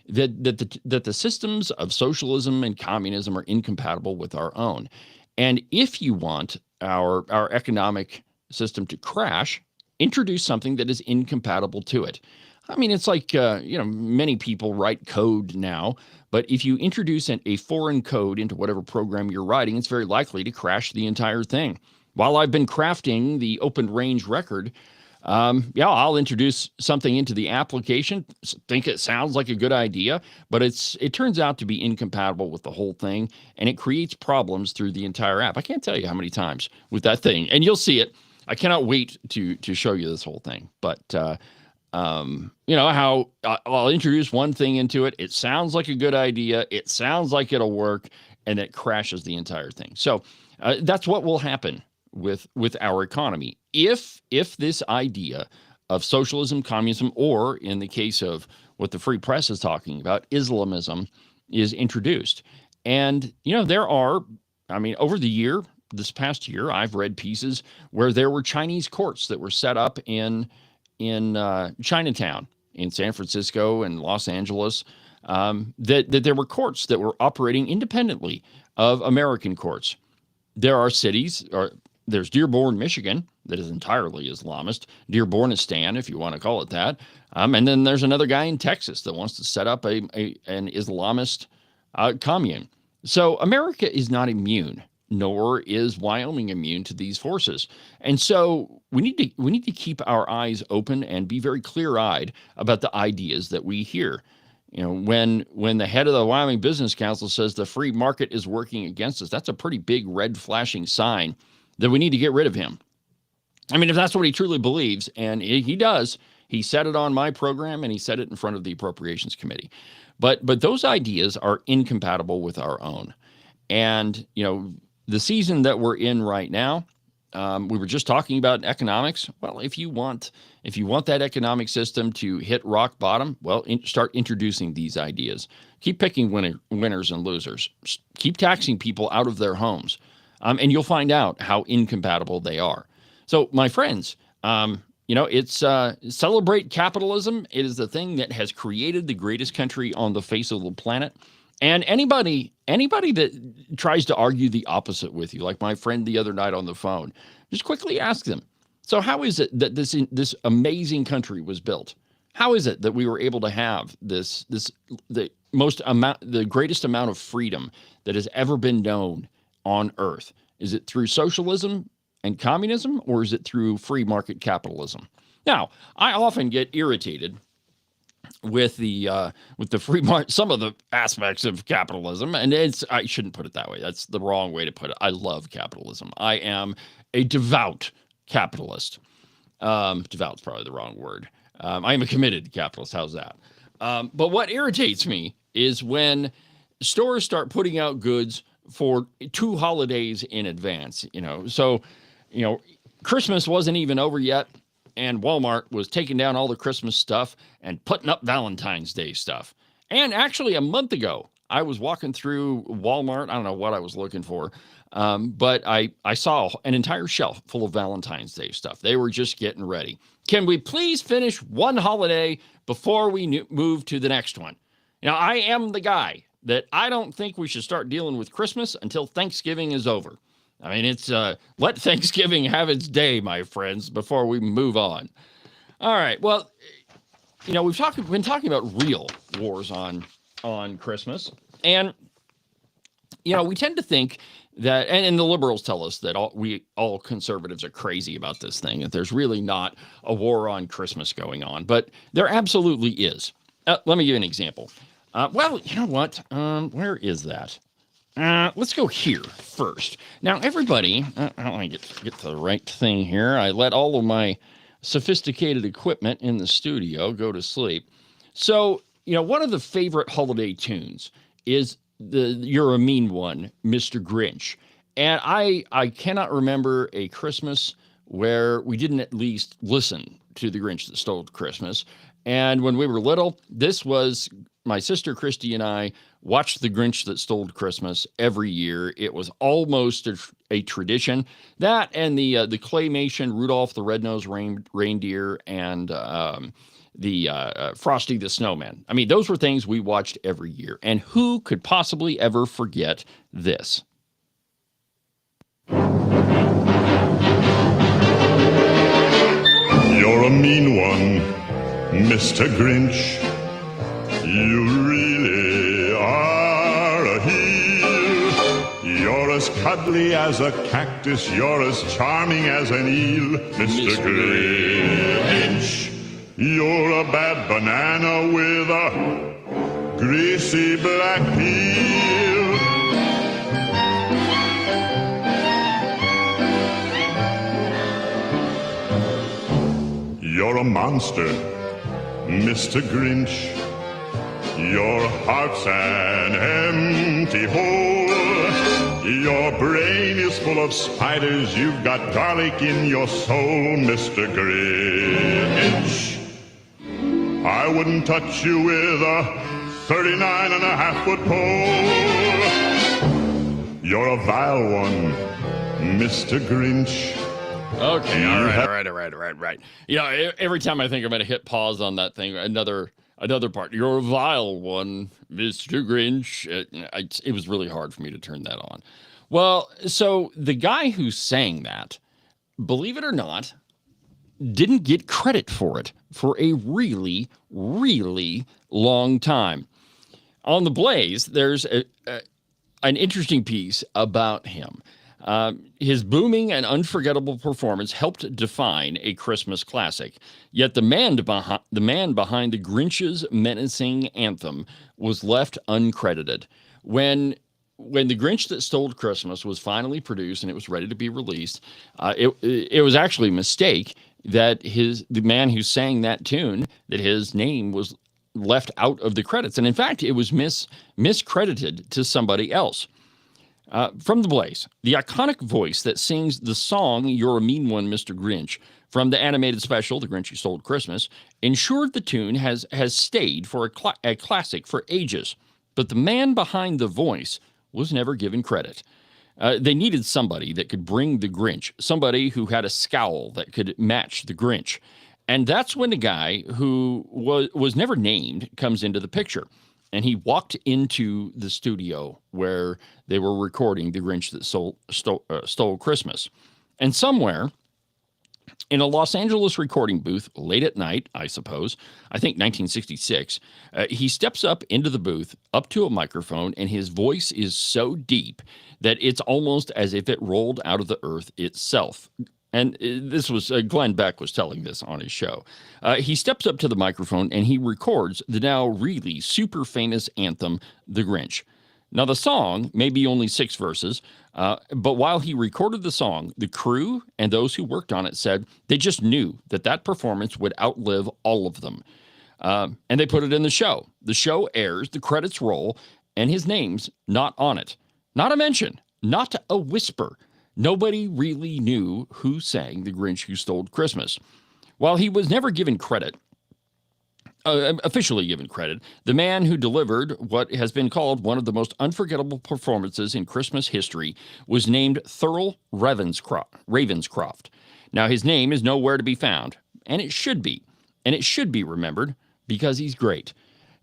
that the systems of socialism and communism are incompatible with our own. And if you want our economic system to crash, introduce something that is incompatible to it. I mean, it's like, many people write code now, but if you introduce a foreign code into whatever program you're writing, it's very likely to crash the entire thing. While I've been crafting the open range record, I'll introduce something into the application, think it sounds like a good idea, but it turns out to be incompatible with the whole thing, and it creates problems through the entire app. I can't tell you how many times with that thing, and you'll see it. I cannot wait to show you this whole thing, but how I'll introduce one thing into it. It sounds like a good idea. It sounds like it'll work, and it crashes the entire thing. So that's what will happen with our economy if this idea of socialism, communism, or in the case of what the free press is talking about, Islamism, is introduced. And there are, over this past year, I've read pieces where there were Chinese courts that were set up in Chinatown, in San Francisco and Los Angeles, that there were courts that were operating independently of American courts. There are cities, there's Dearborn, Michigan, that is entirely Islamist, Dearbornistan, if you want to call it that. And then there's another guy in Texas that wants to set up an Islamist commune. So America is not immune, nor is Wyoming immune to these forces. And so we need to keep our eyes open and be very clear-eyed about the ideas that we hear. When the head of the Wyoming Business Council says the free market is working against us, that's a pretty big red flashing sign that we need to get rid of him. If that's what he truly believes, and he does, he said it on my program and he said it in front of the Appropriations Committee. But those ideas are incompatible with our own. And, the season that we're in right now, we were just talking about economics. Well, if you want that economic system to hit rock bottom, start introducing these ideas. Keep picking winners and losers. Keep taxing people out of their homes, and you'll find out how incompatible they are. So, my friends, it's celebrate capitalism. It is the thing that has created the greatest country on the face of the planet. And anybody that tries to argue the opposite with you, like my friend the other night on the phone, just quickly ask them, so how is it that this amazing country was built? How is it that we were able to have the greatest amount of freedom that has ever been known on Earth? Is it through socialism and communism, or is it through free market capitalism? Now, I often get irritated with the free market, some of the aspects of capitalism, and I shouldn't put it that way. That's the wrong way to put it. I love capitalism. I am a devout capitalist. Devout's probably the wrong word. I am a committed capitalist. How's that? But what irritates me is when stores start putting out goods for 2 holidays in advance. So Christmas wasn't even over yet, and Walmart was taking down all the Christmas stuff and putting up Valentine's Day stuff. And actually, a month ago, I was walking through Walmart. I don't know what I was looking for, but I saw an entire shelf full of Valentine's Day stuff. They were just getting ready. Can we please finish one holiday before we move to the next one? I am the guy that I don't think we should start dealing with Christmas until Thanksgiving is over. It's let Thanksgiving have its day, my friends, before we move on. All right. Well, we've been talking about real wars on Christmas, and we tend to think that, and the liberals tell us that all conservatives are crazy about this thing, that there's really not a war on Christmas going on, but there absolutely is. Let me give you an example. Well, you know what? Where is that? Let's go here first. Now, everybody, I want to get to the right thing here. I let all of my sophisticated equipment in the studio go to sleep. So, one of the favorite holiday tunes is You're a Mean One, Mr. Grinch. And I cannot remember a Christmas where we didn't at least listen to The Grinch That Stole Christmas. And when we were little, this was my sister Christy and I watched The Grinch That Stole Christmas every year. It was almost a tradition. That and the claymation Rudolph the Red-Nosed Reindeer and the Frosty the Snowman. Those were things we watched every year. And who could possibly ever forget this? You're a mean one, Mr. Grinch, you really are a heel. You're as cuddly as a cactus, you're as charming as an eel, Mr. Grinch. You're a bad banana with a greasy black peel. You're a monster, Mr. Grinch. Your heart's an empty hole. Your brain is full of spiders. You've got garlic in your soul, Mr. Grinch. I wouldn't touch you with a 39.5-foot pole. You're a vile one, Mr. Grinch. Okay, all right. You know, every time I think I'm going to hit pause on that thing, another part. You're a vile one, Mr. Grinch. It was really hard for me to turn that on. Well, so the guy who sang that, believe it or not, didn't get credit for it for a really, really long time. On The Blaze, there's an interesting piece about him. His booming and unforgettable performance helped define a Christmas classic. Yet the man behind the Grinch's menacing anthem was left uncredited. When the Grinch That Stole Christmas was finally produced and it was ready to be released, it was actually a mistake that the man who sang that tune, that his name was left out of the credits. And in fact, it was miscredited to somebody else. From The Blaze, the iconic voice that sings the song You're a Mean One, Mr. Grinch, from the animated special The Grinch Who Stole Christmas, ensured the tune has stayed for a classic for ages. But the man behind the voice was never given credit. They needed somebody that could bring the Grinch, somebody who had a scowl that could match the Grinch. And that's when the guy who was never named comes into the picture. And he walked into the studio where they were recording The Grinch That Stole Christmas. And somewhere in a Los Angeles recording booth, late at night, I suppose, I think 1966, he steps up into the booth, up to a microphone, and his voice is so deep that it's almost as if it rolled out of the earth itself. And this was, Glenn Beck was telling this on his show. He steps up to the microphone and he records the now really super famous anthem, The Grinch. Now, the song may be only 6 verses, but while he recorded the song, the crew and those who worked on it said they just knew that performance would outlive all of them. And they put it in the show. The show airs, the credits roll, and his name's not on it. Not a mention, not a whisper. Nobody really knew who sang The Grinch Who Stole Christmas. While he was never given credit, officially given credit, the man who delivered what has been called one of the most unforgettable performances in Christmas history was named Thurl Ravenscroft. Now, his name is nowhere to be found, and it should be. And it should be remembered because he's great.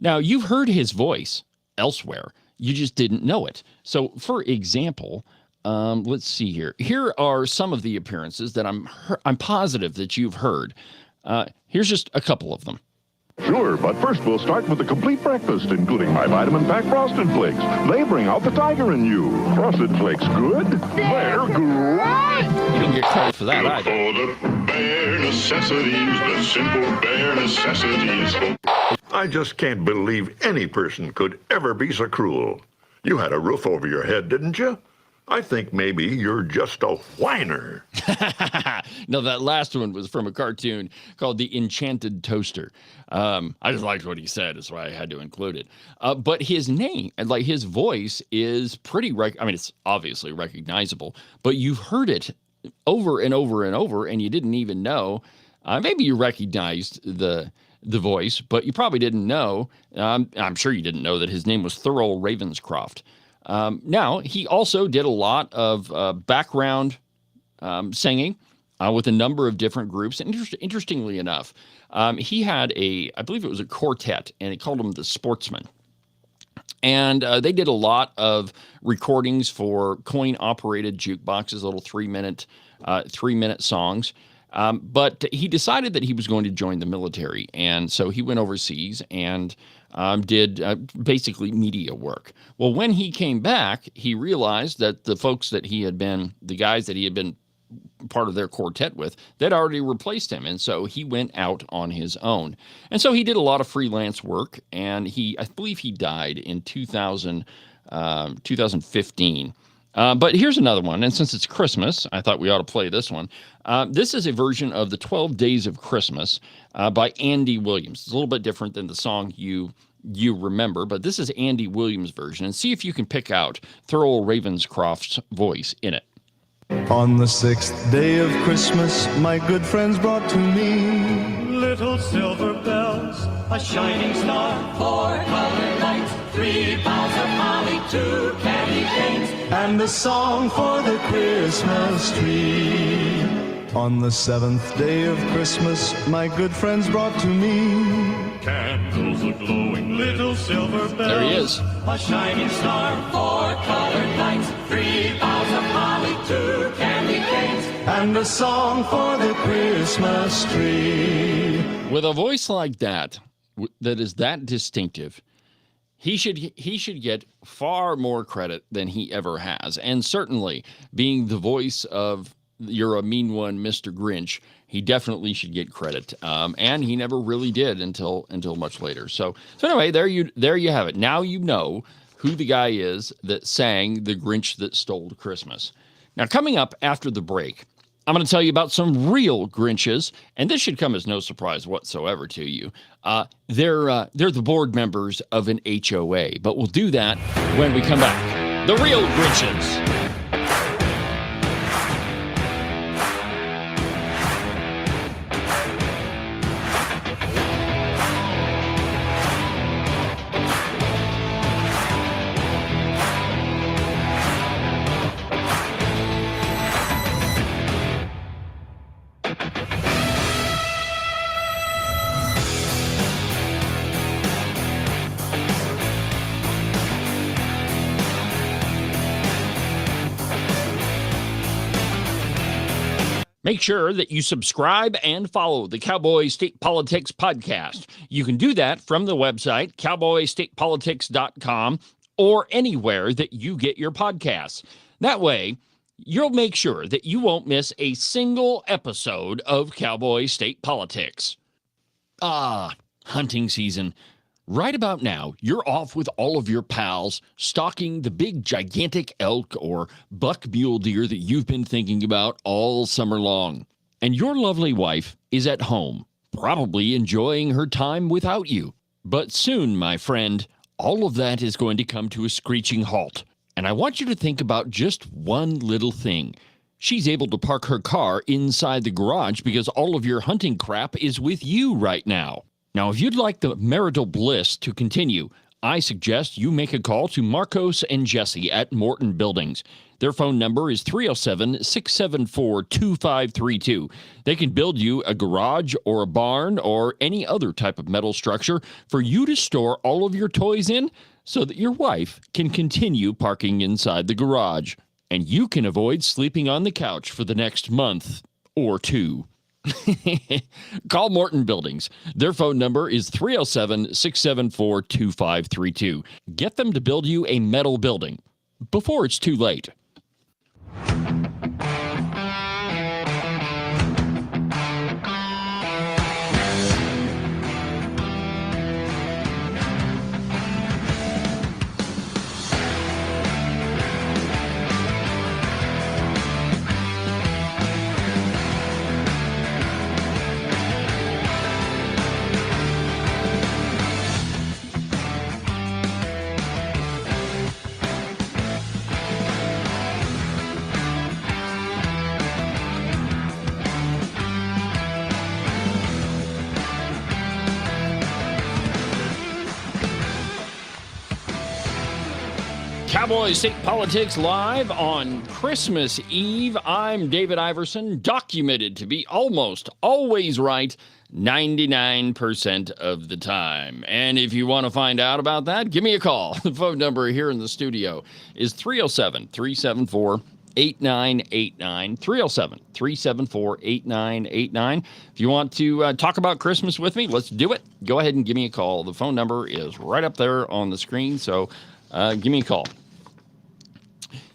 Now, you've heard his voice elsewhere. You just didn't know it. So, for example, let's see here. Here are some of the appearances that I'm positive that you've heard. Here's just a couple of them. Sure, but first we'll start with the complete breakfast, including my vitamin-packed Frosted Flakes. They bring out the tiger in you. Frosted Flakes good? They're great! You don't get credit for that either. For the bare necessities, the simple bare necessities. I just can't believe any person could ever be so cruel. You had a roof over your head, didn't you? I think maybe you're just a whiner. No, that last one was from a cartoon called The Enchanted Toaster. I just liked what he said, that's why I had to include it. But his name, like his voice, is pretty, it's obviously recognizable, but you've heard it over and over and over, and you didn't even know. Maybe you recognized the voice, but you probably didn't know. I'm sure you didn't know that his name was Thurl Ravenscroft. Now, he also did a lot of background singing with a number of different groups. And interestingly enough, he had I believe it was a quartet, and they called them the Sportsmen. And they did a lot of recordings for coin-operated jukeboxes, little 3-minute songs. But he decided that he was going to join the military. And so he went overseas and did basically media work. Well, when he came back, he realized that the guys that he had been part of their quartet with, they'd already replaced him. And so he went out on his own. And so he did a lot of freelance work. And I believe he died in 2015. But here's another one. And since it's Christmas, I thought we ought to play this one. This is a version of the 12 Days of Christmas by Andy Williams. It's a little bit different than the song you remember, but this is Andy Williams' version. And see if you can pick out Thurl Ravenscroft's voice in it. On the 6th day of Christmas, my good friends brought to me little silver bells, a shining star, 4 colored lights, 3 boughs of holly, 2 candy canes, and a song for the Christmas tree. On the 7th day of Christmas, my good friends brought to me candles a-glowing, little silver bells. There he is. A shining star, 4 colored lights, 3 boughs of holly, 2 candy canes, and a song for the Christmas tree. With a voice like that is that distinctive, he should get far more credit than he ever has. And certainly, being the voice of You're a Mean One, Mr. Grinch, he definitely should get credit. And he never really did until much later. So anyway, there you have it. Now you know who the guy is that sang The Grinch That Stole Christmas. Now, coming up after the break, I'm going to tell you about some real Grinches, and this should come as no surprise whatsoever to you. They're the board members of an HOA, but we'll do that when we come back. The real Grinches. Make sure that you subscribe and follow the Cowboy State Politics Podcast. You can do that from the website, cowboystatepolitics.com, or anywhere that you get your podcasts. That way, you'll make sure that you won't miss a single episode of Cowboy State Politics. Hunting season. Right about now, you're off with all of your pals, stalking the big gigantic elk or buck mule deer that you've been thinking about all summer long. And your lovely wife is at home, probably enjoying her time without you. But soon, my friend, all of that is going to come to a screeching halt. And I want you to think about just one little thing. She's able to park her car inside the garage because all of your hunting crap is with you right now. Now, if you'd like the marital bliss to continue, I suggest you make a call to Marcos and Jesse at Morton Buildings. Their phone number is 307-674-2532. They can build you a garage or a barn or any other type of metal structure for you to store all of your toys in so that your wife can continue parking inside the garage. And you can avoid sleeping on the couch for the next month or two. Call Morton Buildings. Their phone number is 307-674-2532. Get them to build you a metal building before it's too late. Cowboy State Politics live on Christmas Eve. I'm David Iverson, documented to be almost always right 99% of the time. And if you want to find out about that, give me a call. The phone number here in the studio is 307-374-5400. 8989, 307-374-8989. If you want to talk about Christmas with me, let's do it. Go ahead and give me a call. The phone number is right up there on the screen, so give me a call.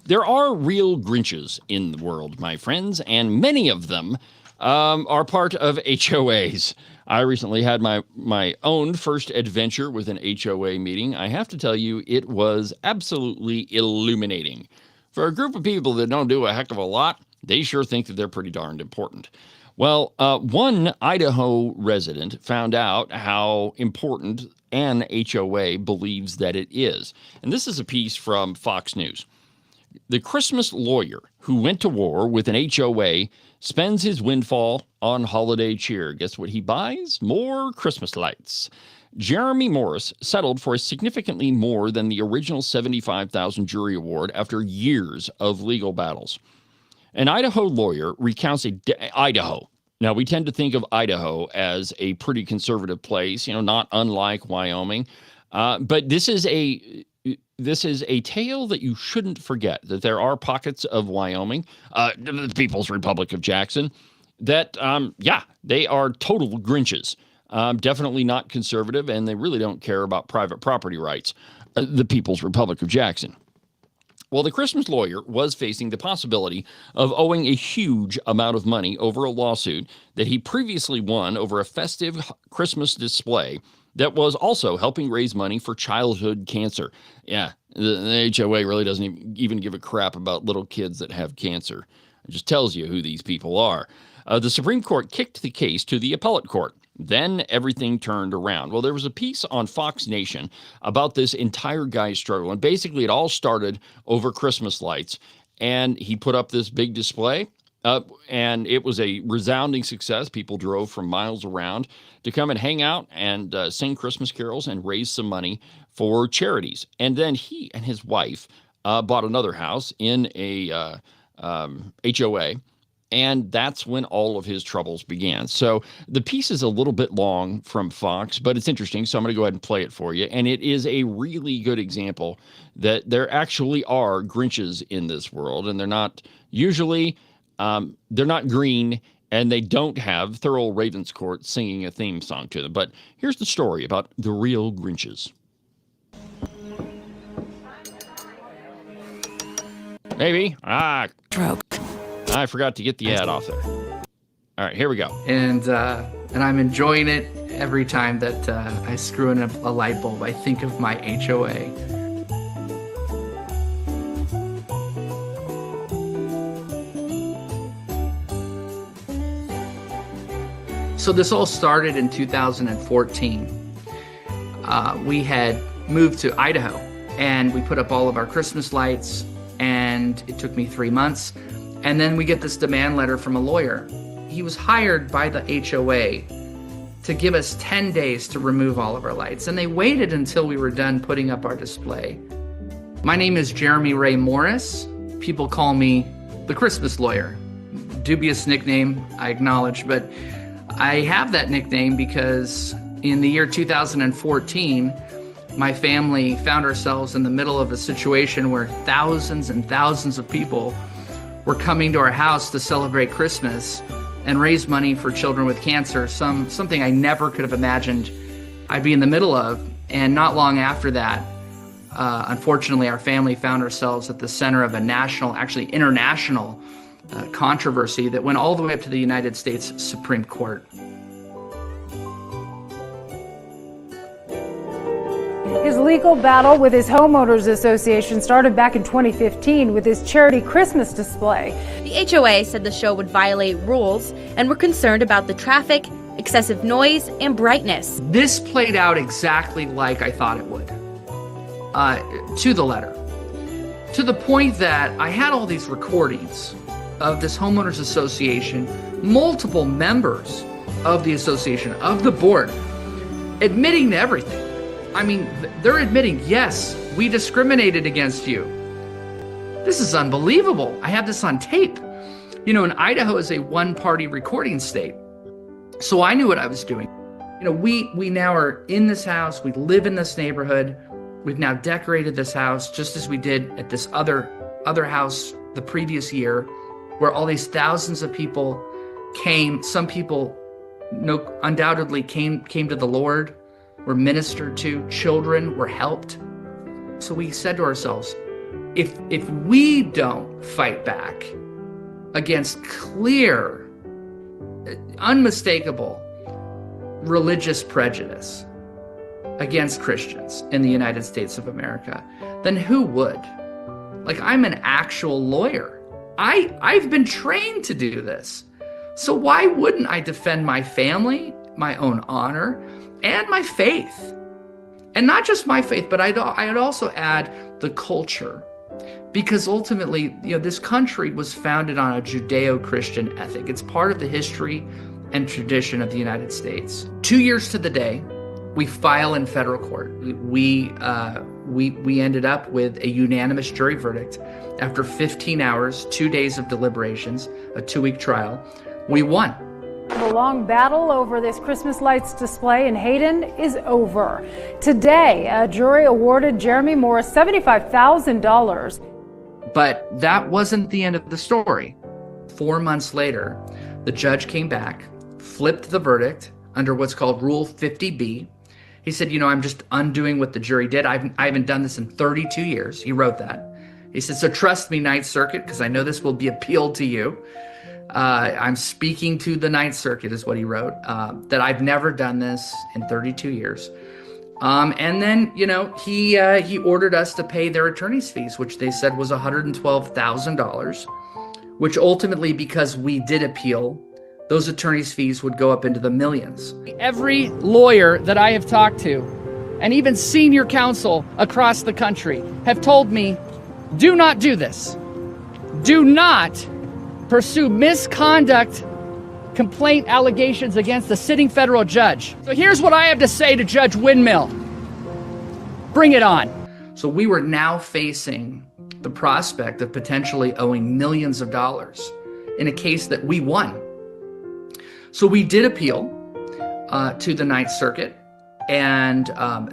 There are real Grinches in the world, my friends, and many of them are part of HOAs. I recently had my own first adventure with an HOA meeting. I have to tell you, it was absolutely illuminating. For a group of people that don't do a heck of a lot, they sure think that they're pretty darned important. Well, one Idaho resident found out how important an HOA believes that it is. And this is a piece from Fox News. The Christmas lawyer who went to war with an HOA spends his windfall on holiday cheer. Guess what he buys? More Christmas lights. Jeremy Morris settled for significantly more than the original $75,000 jury award after years of legal battles. An Idaho lawyer recounts Idaho. Now, we tend to think of Idaho as a pretty conservative place, not unlike Wyoming. But this is a tale that you shouldn't forget, that there are pockets of Wyoming, the People's Republic of Jackson, that, they are total Grinches. Definitely not conservative, and they really don't care about private property rights. The People's Republic of Jackson. Well, the Christmas lawyer was facing the possibility of owing a huge amount of money over a lawsuit that he previously won over a festive Christmas display that was also helping raise money for childhood cancer. Yeah, the HOA really doesn't even give a crap about little kids that have cancer. It just tells you who these people are. The Supreme Court kicked the case to the appellate court. Then everything turned around. Well, there was a piece on Fox Nation about this entire guy's struggle. And basically, it all started over Christmas lights. And he put up this big display, and it was a resounding success. People drove from miles around to come and hang out and sing Christmas carols and raise some money for charities. And then he and his wife bought another house in a HOA. And that's when all of his troubles began. So the piece is a little bit long from Fox, but it's interesting. So I'm going to go ahead and play it for you. And it is a really good example that there actually are Grinches in this world. And they're not usually, they're not green, and they don't have Thurl Ravenscourt singing a theme song to them. But here's the story about the real Grinches. Maybe. Stroke. I forgot to get the ad off there. All right, here we go. And I'm enjoying it every time that I screw in a light bulb. I think of my HOA. So this all started in 2014. We had moved to Idaho, and we put up all of our Christmas lights, and it took me 3 months. And then we get this demand letter from a lawyer. He was hired by the HOA to give us 10 days to remove all of our lights. And they waited until we were done putting up our display. My name is Jeremy Ray Morris. People call me the Christmas lawyer. Dubious nickname, I acknowledge, but I have that nickname because in the year 2014, my family found ourselves in the middle of a situation where thousands and thousands of people were coming to our house to celebrate Christmas and raise money for children with cancer, something I never could have imagined I'd be in the middle of. And not long after that, unfortunately, our family found ourselves at the center of a national, actually international controversy that went all the way up to the United States Supreme Court. His legal battle with his homeowners association started back in 2015 with his charity Christmas display. The HOA said the show would violate rules and were concerned about the traffic, excessive noise, and brightness. This played out exactly like I thought it would, to the letter. To the point that I had all these recordings of this homeowners association, multiple members of the association, of the board, admitting to everything. I mean, they're admitting, yes, we discriminated against you. This is unbelievable. I have this on tape. You know, and Idaho is a one-party recording state. So I knew what I was doing. You know, we now are in this house. We live in this neighborhood. We've now decorated this house just as we did at this other house the previous year, where all these thousands of people came. Some people undoubtedly came to the Lord, were ministered to, children were helped. So we said to ourselves, if we don't fight back against clear, unmistakable religious prejudice against Christians in the United States of America, then who would? Like, I'm an actual lawyer. I've been trained to do this. So why wouldn't I defend my family, my own honor, and my faith? And not just my faith, but I'd also add the culture. Because ultimately, this country was founded on a Judeo-Christian ethic. It's part of the history and tradition of the United States. 2 years to the day, we file in federal court. We ended up with a unanimous jury verdict. After 15 hours, 2 days of deliberations, a 2-week trial, we won. The long battle over this Christmas lights display in Hayden is over. Today, a jury awarded Jeremy Morris $75,000. But that wasn't the end of the story. 4 months later, the judge came back, flipped the verdict under what's called Rule 50B. He said, I'm just undoing what the jury did. I haven't done this in 32 years. He wrote that. He said, so trust me, Ninth Circuit, because I know this will be appealed to you. I'm speaking to the Ninth Circuit, is what he wrote, that I've never done this in 32 years. And then, he ordered us to pay their attorney's fees, which they said was $112,000, which ultimately, because we did appeal, those attorney's fees would go up into the millions. Every lawyer that I have talked to, and even senior counsel across the country, have told me, do not do this. Do not pursue misconduct complaint allegations against a sitting federal judge. So here's what I have to say to Judge Windmill. Bring it on. So we were now facing the prospect of potentially owing millions of dollars in a case that we won. So we did appeal to the Ninth Circuit, and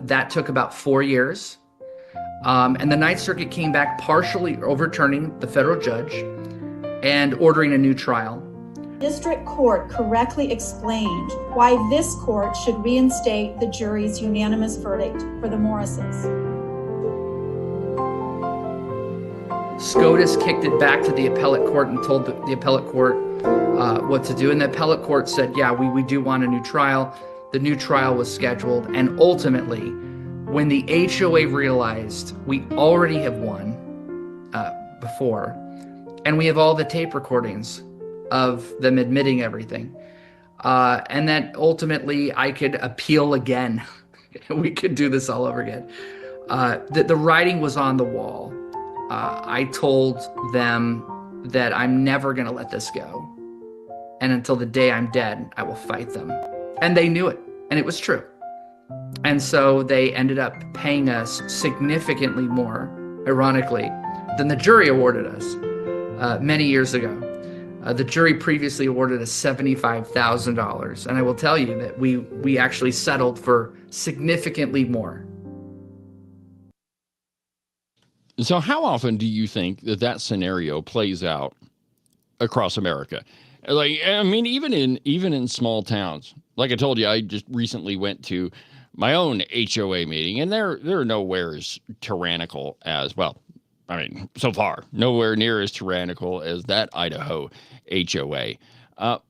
that took about 4 years. And the Ninth Circuit came back partially overturning the federal judge and ordering a new trial. District Court correctly explained why this court should reinstate the jury's unanimous verdict for the Morrises. SCOTUS kicked it back to the appellate court and told the appellate court what to do. And the appellate court said, yeah, we do want a new trial. The new trial was scheduled. And ultimately, when the HOA realized we already have won before, and we have all the tape recordings of them admitting everything, and that ultimately I could appeal again. We could do this all over again. The writing was on the wall. I told them that I'm never going to let this go. And until the day I'm dead, I will fight them. And they knew it, and it was true. And so they ended up paying us significantly more, ironically, than the jury awarded us many years ago. The jury previously awarded us $75,000. And I will tell you that we actually settled for significantly more. So how often do you think that scenario plays out across America? Like, I mean, even in small towns. Like I told you, I just recently went to my own HOA meeting, and they're nowhere as tyrannical as, well, I mean, so far, nowhere near as tyrannical as that Idaho HOA.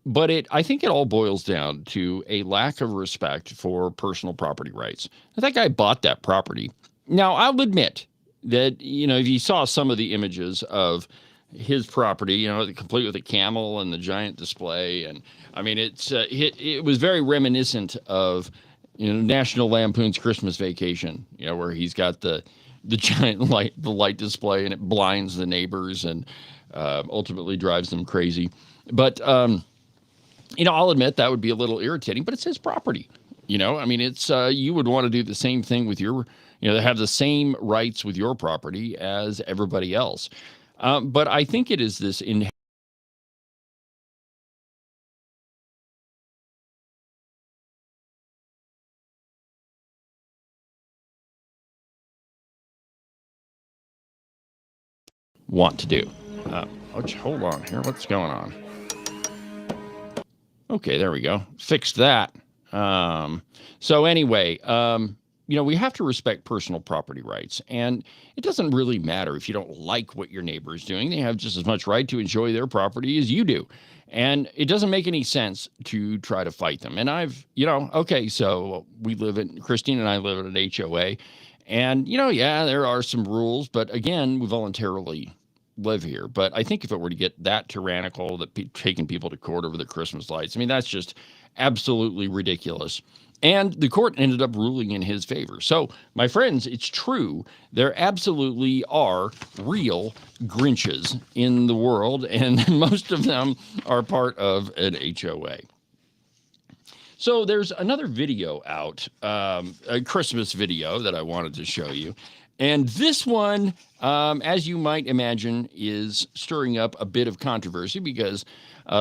But I think it all boils down to a lack of respect for personal property rights. That guy bought that property. Now, I'll admit that, if you saw some of the images of his property, complete with a camel and the giant display, and I mean, it was very reminiscent of, National Lampoon's Christmas Vacation, where he's got the giant light display, and it blinds the neighbors and ultimately drives them crazy. But I'll admit that would be a little irritating, but it's his property. I mean, it's you would want to do the same thing with your, have the same rights with your property as everybody else. But I think it is this want to do. Hold on here. What's going on? Okay, there we go. Fixed that. So anyway, we have to respect personal property rights. And it doesn't really matter if you don't like what your neighbor is doing. They have just as much right to enjoy their property as you do. And it doesn't make any sense to try to fight them. And so Christine and I live in an HOA. And, there are some rules. But again, we voluntarily live here. But I think if it were to get that tyrannical, taking people to court over the Christmas lights, that's just absolutely ridiculous. And the court ended up ruling in his favor. So, my friends, it's true. There absolutely are real Grinches in the world, and most of them are part of an HOA. So, there's another video out, a Christmas video that I wanted to show you. And this one, as you might imagine, is stirring up a bit of controversy because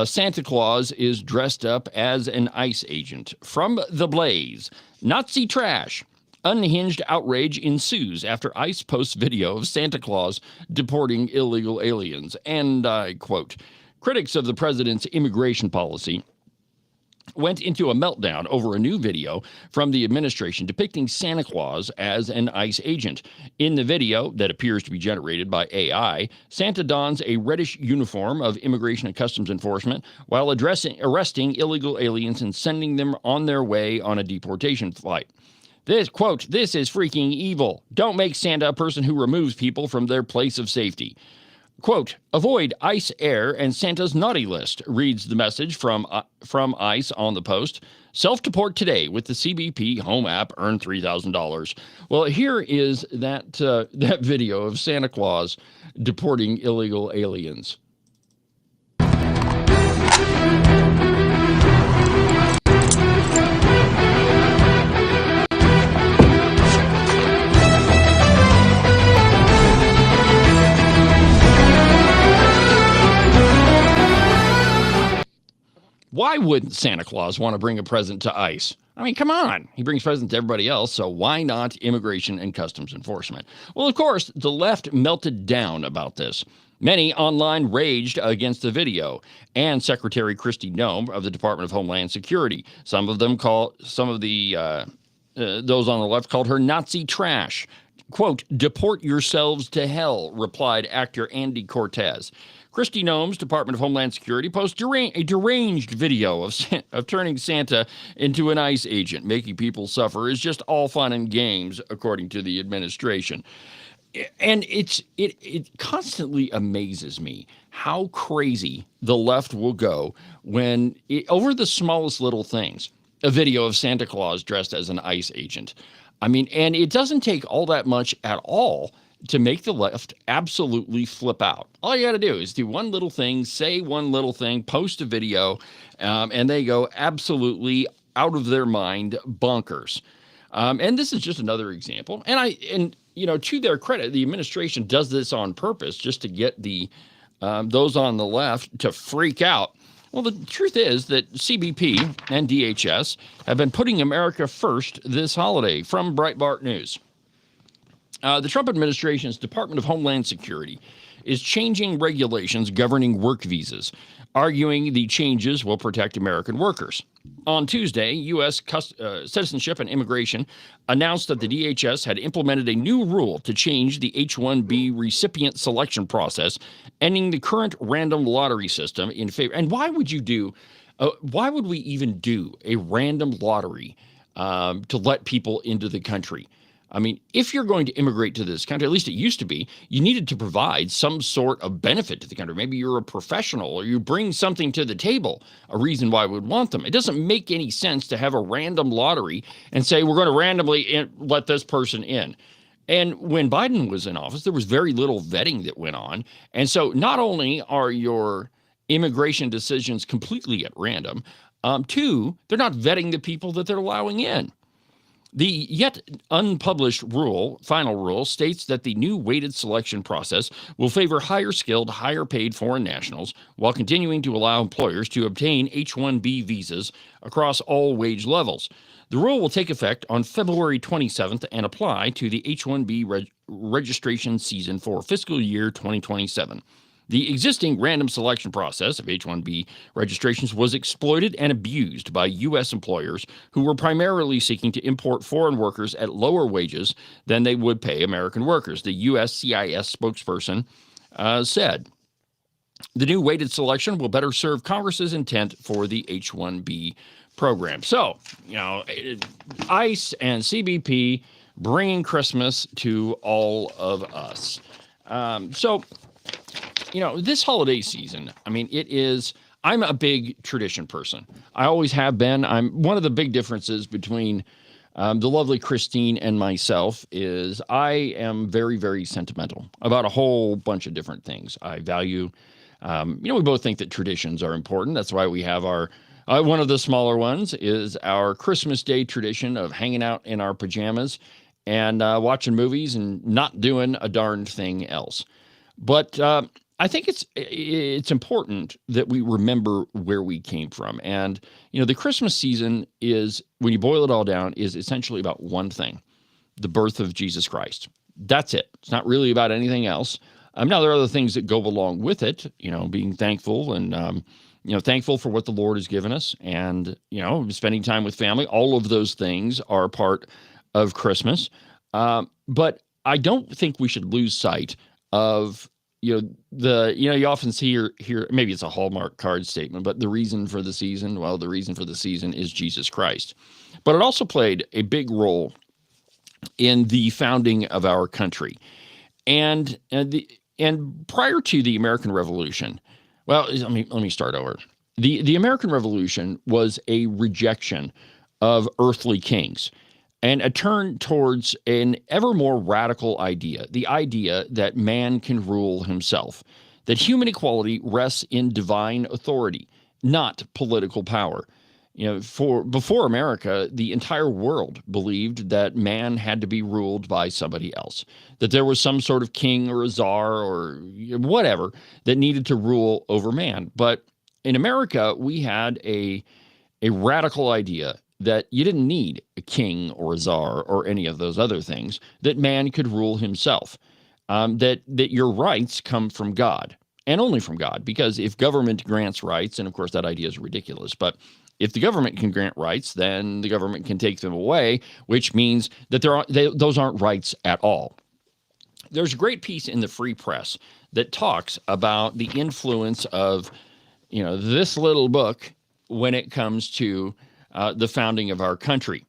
Santa Claus is dressed up as an ICE agent. From the Blaze, Nazi trash. Unhinged outrage ensues after ICE posts video of Santa Claus deporting illegal aliens. And I quote, critics of the president's immigration policy went into a meltdown over a new video from the administration depicting Santa Claus as an ICE agent. In the video, that appears to be generated by AI, Santa dons a reddish uniform of Immigration and Customs Enforcement while arresting illegal aliens and sending them on their way on a deportation flight. This, quote, "This is freaking evil. Don't make Santa a person who removes people from their place of safety." Quote, "Avoid ICE air and Santa's naughty list," reads the message from ICE on the post. Self-deport today with the CBP home app. Earn $3,000. Well, here is that video of Santa Claus deporting illegal aliens. Why wouldn't Santa Claus want to bring a present to ICE? Come on. He brings presents to everybody else, so why not Immigration and Customs Enforcement? Well, of course, the left melted down about this. Many online raged against the video, and Secretary Kristi Noem of the Department of Homeland Security. Those on the left called her Nazi trash. Quote, "Deport yourselves to hell," replied actor Andy Cortez. Kristi Noem's Department of Homeland Security posts a deranged video of turning Santa into an ICE agent. Making people suffer is just all fun and games, according to the administration. And it constantly amazes me how crazy the left will go when over the smallest little things. A video of Santa Claus dressed as an ICE agent. And it doesn't take all that much at all to make the left absolutely flip out. All you got to do is do one little thing, say one little thing, post a video, and they go absolutely out of their mind bonkers. And this is just another example. And to their credit, the administration does this on purpose just to get those on the left to freak out. Well, the truth is that CBP and DHS have been putting America first this holiday. From Breitbart News. The Trump administration's Department of Homeland Security is changing regulations governing work visas, arguing the changes will protect American workers. On Tuesday, U.S. Citizenship and Immigration announced that the DHS had implemented a new rule to change the H-1B recipient selection process, ending the current random lottery system in favor. And why would we even do a random lottery to let people into the country? If you're going to immigrate to this country, at least it used to be, you needed to provide some sort of benefit to the country. Maybe you're a professional or you bring something to the table, a reason why we would want them. It doesn't make any sense to have a random lottery and say, we're going to randomly let this person in. And when Biden was in office, there was very little vetting that went on. And so not only are your immigration decisions completely at random, two, they're not vetting the people that they're allowing in. The yet unpublished final rule, states that the new weighted selection process will favor higher-skilled, higher-paid foreign nationals while continuing to allow employers to obtain H-1B visas across all wage levels. The rule will take effect on February 27th and apply to the H-1B registration season for fiscal year 2027. The existing random selection process of H-1B registrations was exploited and abused by U.S. employers who were primarily seeking to import foreign workers at lower wages than they would pay American workers, the USCIS spokesperson said. The new weighted selection will better serve Congress's intent for the H-1B program. So, ICE and CBP bringing Christmas to all of us. This holiday season, I'm a big tradition person. I always have been. One of the big differences between the lovely Christine and myself is I am very, very sentimental about a whole bunch of different things. I value, we both think that traditions are important. That's why we have our, one of the smaller ones is our Christmas Day tradition of hanging out in our pajamas and watching movies and not doing a darned thing else. But I think it's important that we remember where we came from. And, the Christmas season is, when you boil it all down, is essentially about one thing, the birth of Jesus Christ. That's it. It's not really about anything else. Now, there are other things that go along with it, being thankful and, thankful for what the Lord has given us and, spending time with family. All of those things are part of Christmas. But I don't think we should lose sight of you often see here, maybe it's a Hallmark card statement, but the reason for the season is Jesus Christ. But it also played a big role in the founding of our country. And prior to the American Revolution, let me start over. The American Revolution was a rejection of earthly kings and a turn towards an ever more radical idea, the idea that man can rule himself, that human equality rests in divine authority, not political power. Before America, the entire world believed that man had to be ruled by somebody else, that there was some sort of king or a czar or whatever that needed to rule over man. But in America, we had a radical idea that you didn't need a king or a czar or any of those other things, that man could rule himself, that your rights come from God and only from God, because if government grants rights, and of course that idea is ridiculous, but if the government can grant rights, then the government can take them away, which means that those aren't rights at all. There's a great piece in the Free Press that talks about the influence of, this little book when it comes to the founding of our country.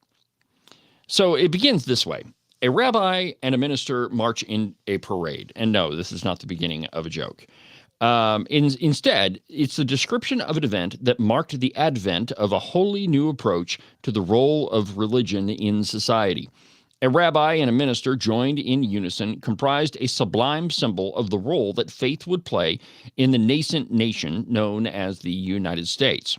So it begins this way. A rabbi and a minister march in a parade. And no, this is not the beginning of a joke. Instead, it's the description of an event that marked the advent of a wholly new approach to the role of religion in society. A rabbi and a minister joined in unison comprised a sublime symbol of the role that faith would play in the nascent nation known as the United States.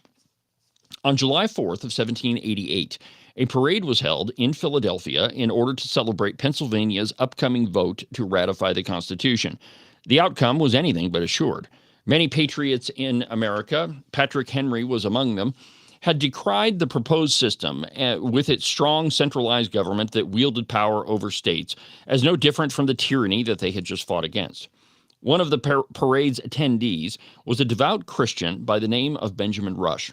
On July 4th of 1788, a parade was held in Philadelphia in order to celebrate Pennsylvania's upcoming vote to ratify the Constitution. The outcome was anything but assured. Many patriots in America, Patrick Henry was among them, had decried the proposed system with its strong centralized government that wielded power over states as no different from the tyranny that they had just fought against. One of the parade's attendees was a devout Christian by the name of Benjamin Rush.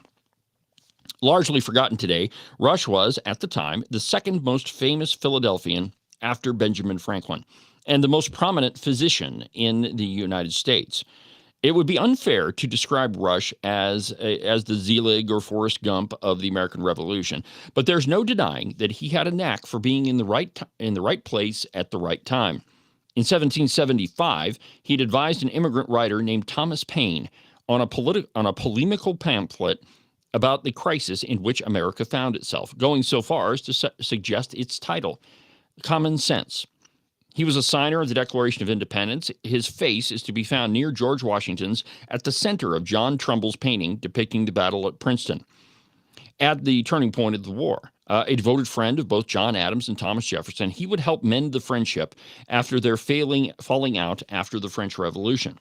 Largely forgotten today, Rush was, at the time, the second most famous Philadelphian after Benjamin Franklin, and the most prominent physician in the United States. It would be unfair to describe Rush as the Zelig or Forrest Gump of the American Revolution, but there's no denying that he had a knack for being in the right place at the right time. In 1775, he'd advised an immigrant writer named Thomas Paine on a polemical pamphlet about the crisis in which America found itself, going so far as to suggest its title, Common Sense. He was a signer of the Declaration of Independence. His face is to be found near George Washington's at the center of John Trumbull's painting depicting the battle at Princeton. At the turning point of the war, a devoted friend of both John Adams and Thomas Jefferson, he would help mend the friendship after their falling out after the French Revolution.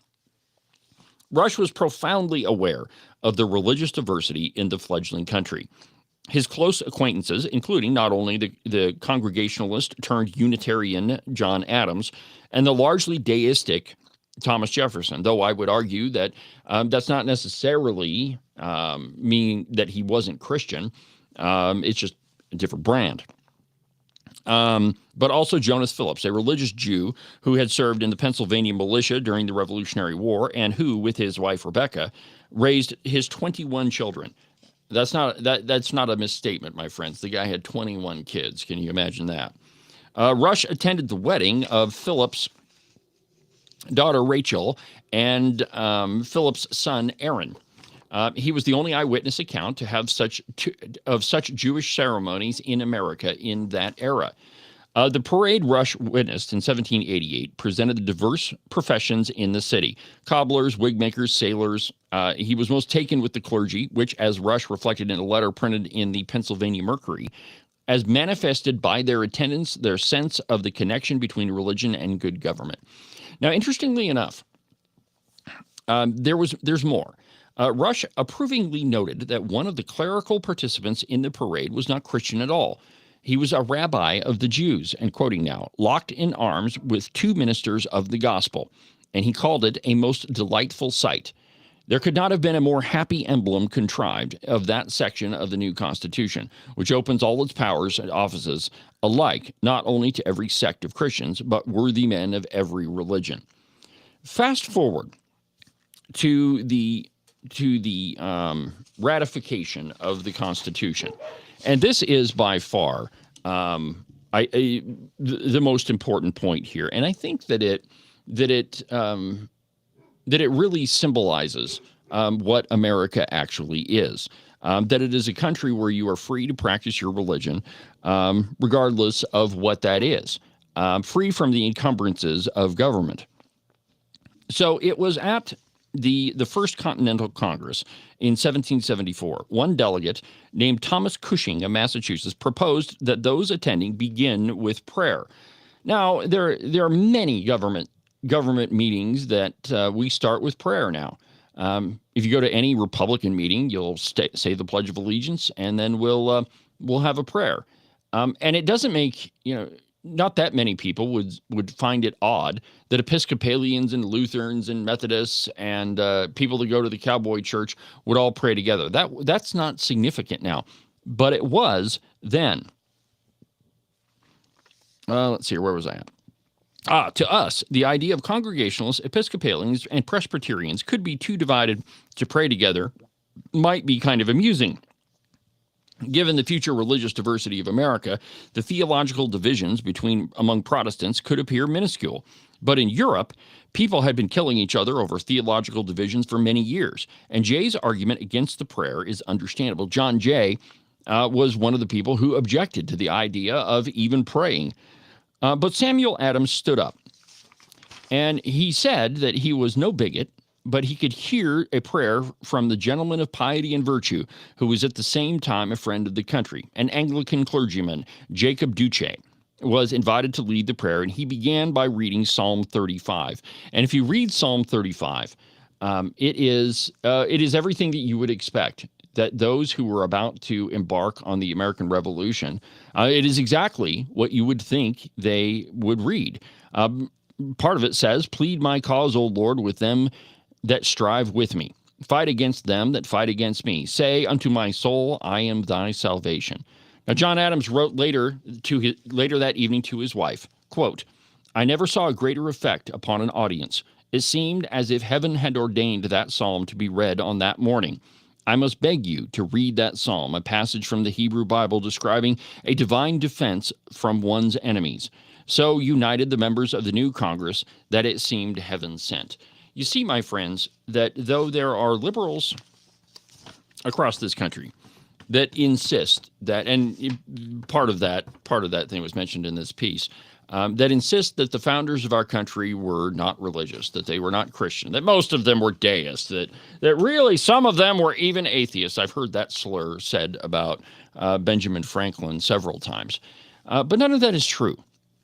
Rush was profoundly aware of the religious diversity in the fledgling country. His close acquaintances, including not only the Congregationalist turned Unitarian John Adams and the largely deistic Thomas Jefferson, though I would argue that that's not necessarily mean that he wasn't Christian. It's just a different brand. But also Jonas Phillips, a religious Jew who had served in the Pennsylvania militia during the Revolutionary War and who, with his wife Rebecca, raised his 21 children. That's not a misstatement, my friends. The guy had 21 kids. Can you imagine that? Rush attended the wedding of Phillips' daughter Rachel and Phillips' son Aaron. He was the only eyewitness account to have such Jewish ceremonies in America in that era. The parade Rush witnessed in 1788 presented the diverse professions in the city: cobblers, wig makers, sailors. He was most taken with the clergy, which, as Rush reflected in a letter printed in the Pennsylvania Mercury, as manifested by their attendance, their sense of the connection between religion and good government. Now, interestingly enough, there's more. Rush approvingly noted that one of the clerical participants in the parade was not Christian at all. He was a rabbi of the Jews, and quoting now, locked in arms with two ministers of the gospel, and he called it a most delightful sight. There could not have been a more happy emblem contrived of that section of the new Constitution, which opens all its powers and offices alike, not only to every sect of Christians, but worthy men of every religion. Fast forward to the ratification of the Constitution. And this is by far the most important point here. And I think that it really symbolizes what America actually is. That it is a country where you are free to practice your religion, regardless of what that is, free from the encumbrances of government. So it was at the First Continental Congress in 1774, one delegate named Thomas Cushing of Massachusetts proposed that those attending begin with prayer. Now, there are many government meetings that we start with prayer now. If you go to any Republican meeting, you'll say the Pledge of Allegiance, and then we'll have a prayer. And it doesn't make, not that many people would find it odd that Episcopalians and Lutherans and Methodists and people that go to the Cowboy church would all pray together. That's not significant now, but it was then. Let's see, where was I at? To us, the idea of Congregationalists, Episcopalians, and Presbyterians could be too divided to pray together might be kind of amusing. Given the future religious diversity of America, the theological divisions among Protestants could appear minuscule. But in Europe, people had been killing each other over theological divisions for many years, and Jay's argument against the prayer is understandable. John Jay was one of the people who objected to the idea of even praying. But Samuel Adams stood up, and he said that he was no bigot, but he could hear a prayer from the gentleman of piety and virtue, who was at the same time a friend of the country. An Anglican clergyman, Jacob Duce, was invited to lead the prayer, and he began by reading Psalm 35. And if you read Psalm 35, it is everything that you would expect, that those who were about to embark on the American Revolution, it is exactly what you would think they would read. Part of it says, "Plead my cause, O Lord, with them that strive with me. Fight against them that fight against me. Say unto my soul, I am thy salvation." Now, John Adams wrote later that evening to his wife, quote, "I never saw a greater effect upon an audience. It seemed as if heaven had ordained that psalm to be read on that morning. I must beg you to read that psalm, a passage from the Hebrew Bible describing a divine defense from one's enemies. So united the members of the new Congress that it seemed heaven sent." You see, my friends, that though there are liberals across this country that insist that, and part of that thing was mentioned in this piece, that insist that the founders of our country were not religious, that they were not Christian, that most of them were deists, that really some of them were even atheists. I've heard that slur said about Benjamin Franklin several times. But none of that is true.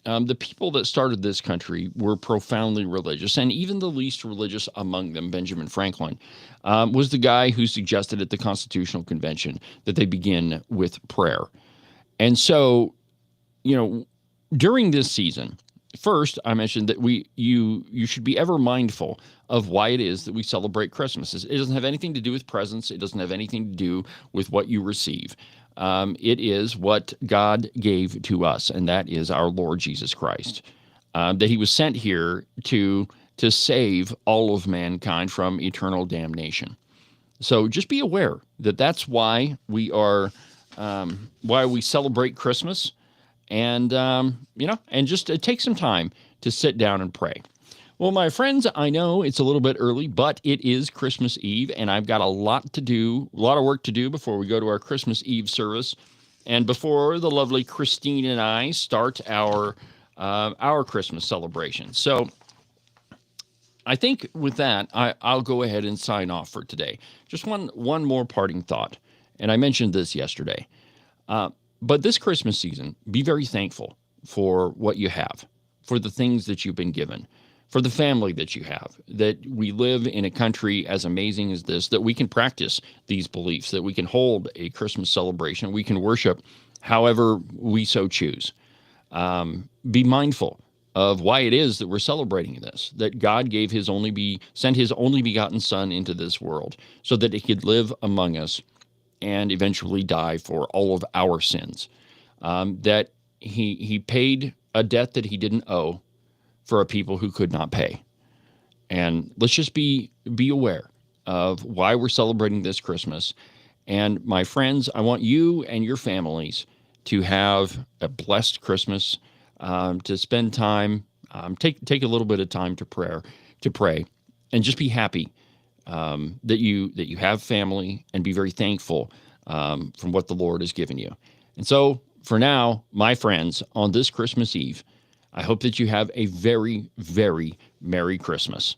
The people that started this country were profoundly religious, and even the least religious among them, Benjamin Franklin, was the guy who suggested at the Constitutional Convention that they begin with prayer. And so, during this season, first, I mentioned that you should be ever mindful of why it is that we celebrate Christmas. It doesn't have anything to do with presents. It doesn't have anything to do with what you receive. It is what God gave to us, and that is our Lord Jesus Christ. That he was sent here to save all of mankind from eternal damnation. So just be aware that that's why we celebrate Christmas, and and just take some time to sit down and pray. Well, my friends, I know it's a little bit early, but it is Christmas Eve, and I've got a lot of work to do before we go to our Christmas Eve service, and before the lovely Christine and I start our Christmas celebration. So I think with that, I'll go ahead and sign off for today. Just one more parting thought, and I mentioned this yesterday. But this Christmas season, be very thankful for what you have, for the things that you've been given, for the family that you have, that we live in a country as amazing as this, that we can practice these beliefs, that we can hold a Christmas celebration, we can worship however we so choose. Be mindful of why it is that we're celebrating this, that God sent his only begotten Son into this world so that he could live among us and eventually die for all of our sins, that he paid a debt that he didn't owe for a people who could not pay. And let's just be aware of why we're celebrating this Christmas. And my friends, I want you and your families to have a blessed Christmas, to spend time, take a little bit of time to pray, and just be happy that you have family, and be very thankful from what the Lord has given you. And so for now, my friends, on this Christmas Eve, I hope that you have a very, very Merry Christmas.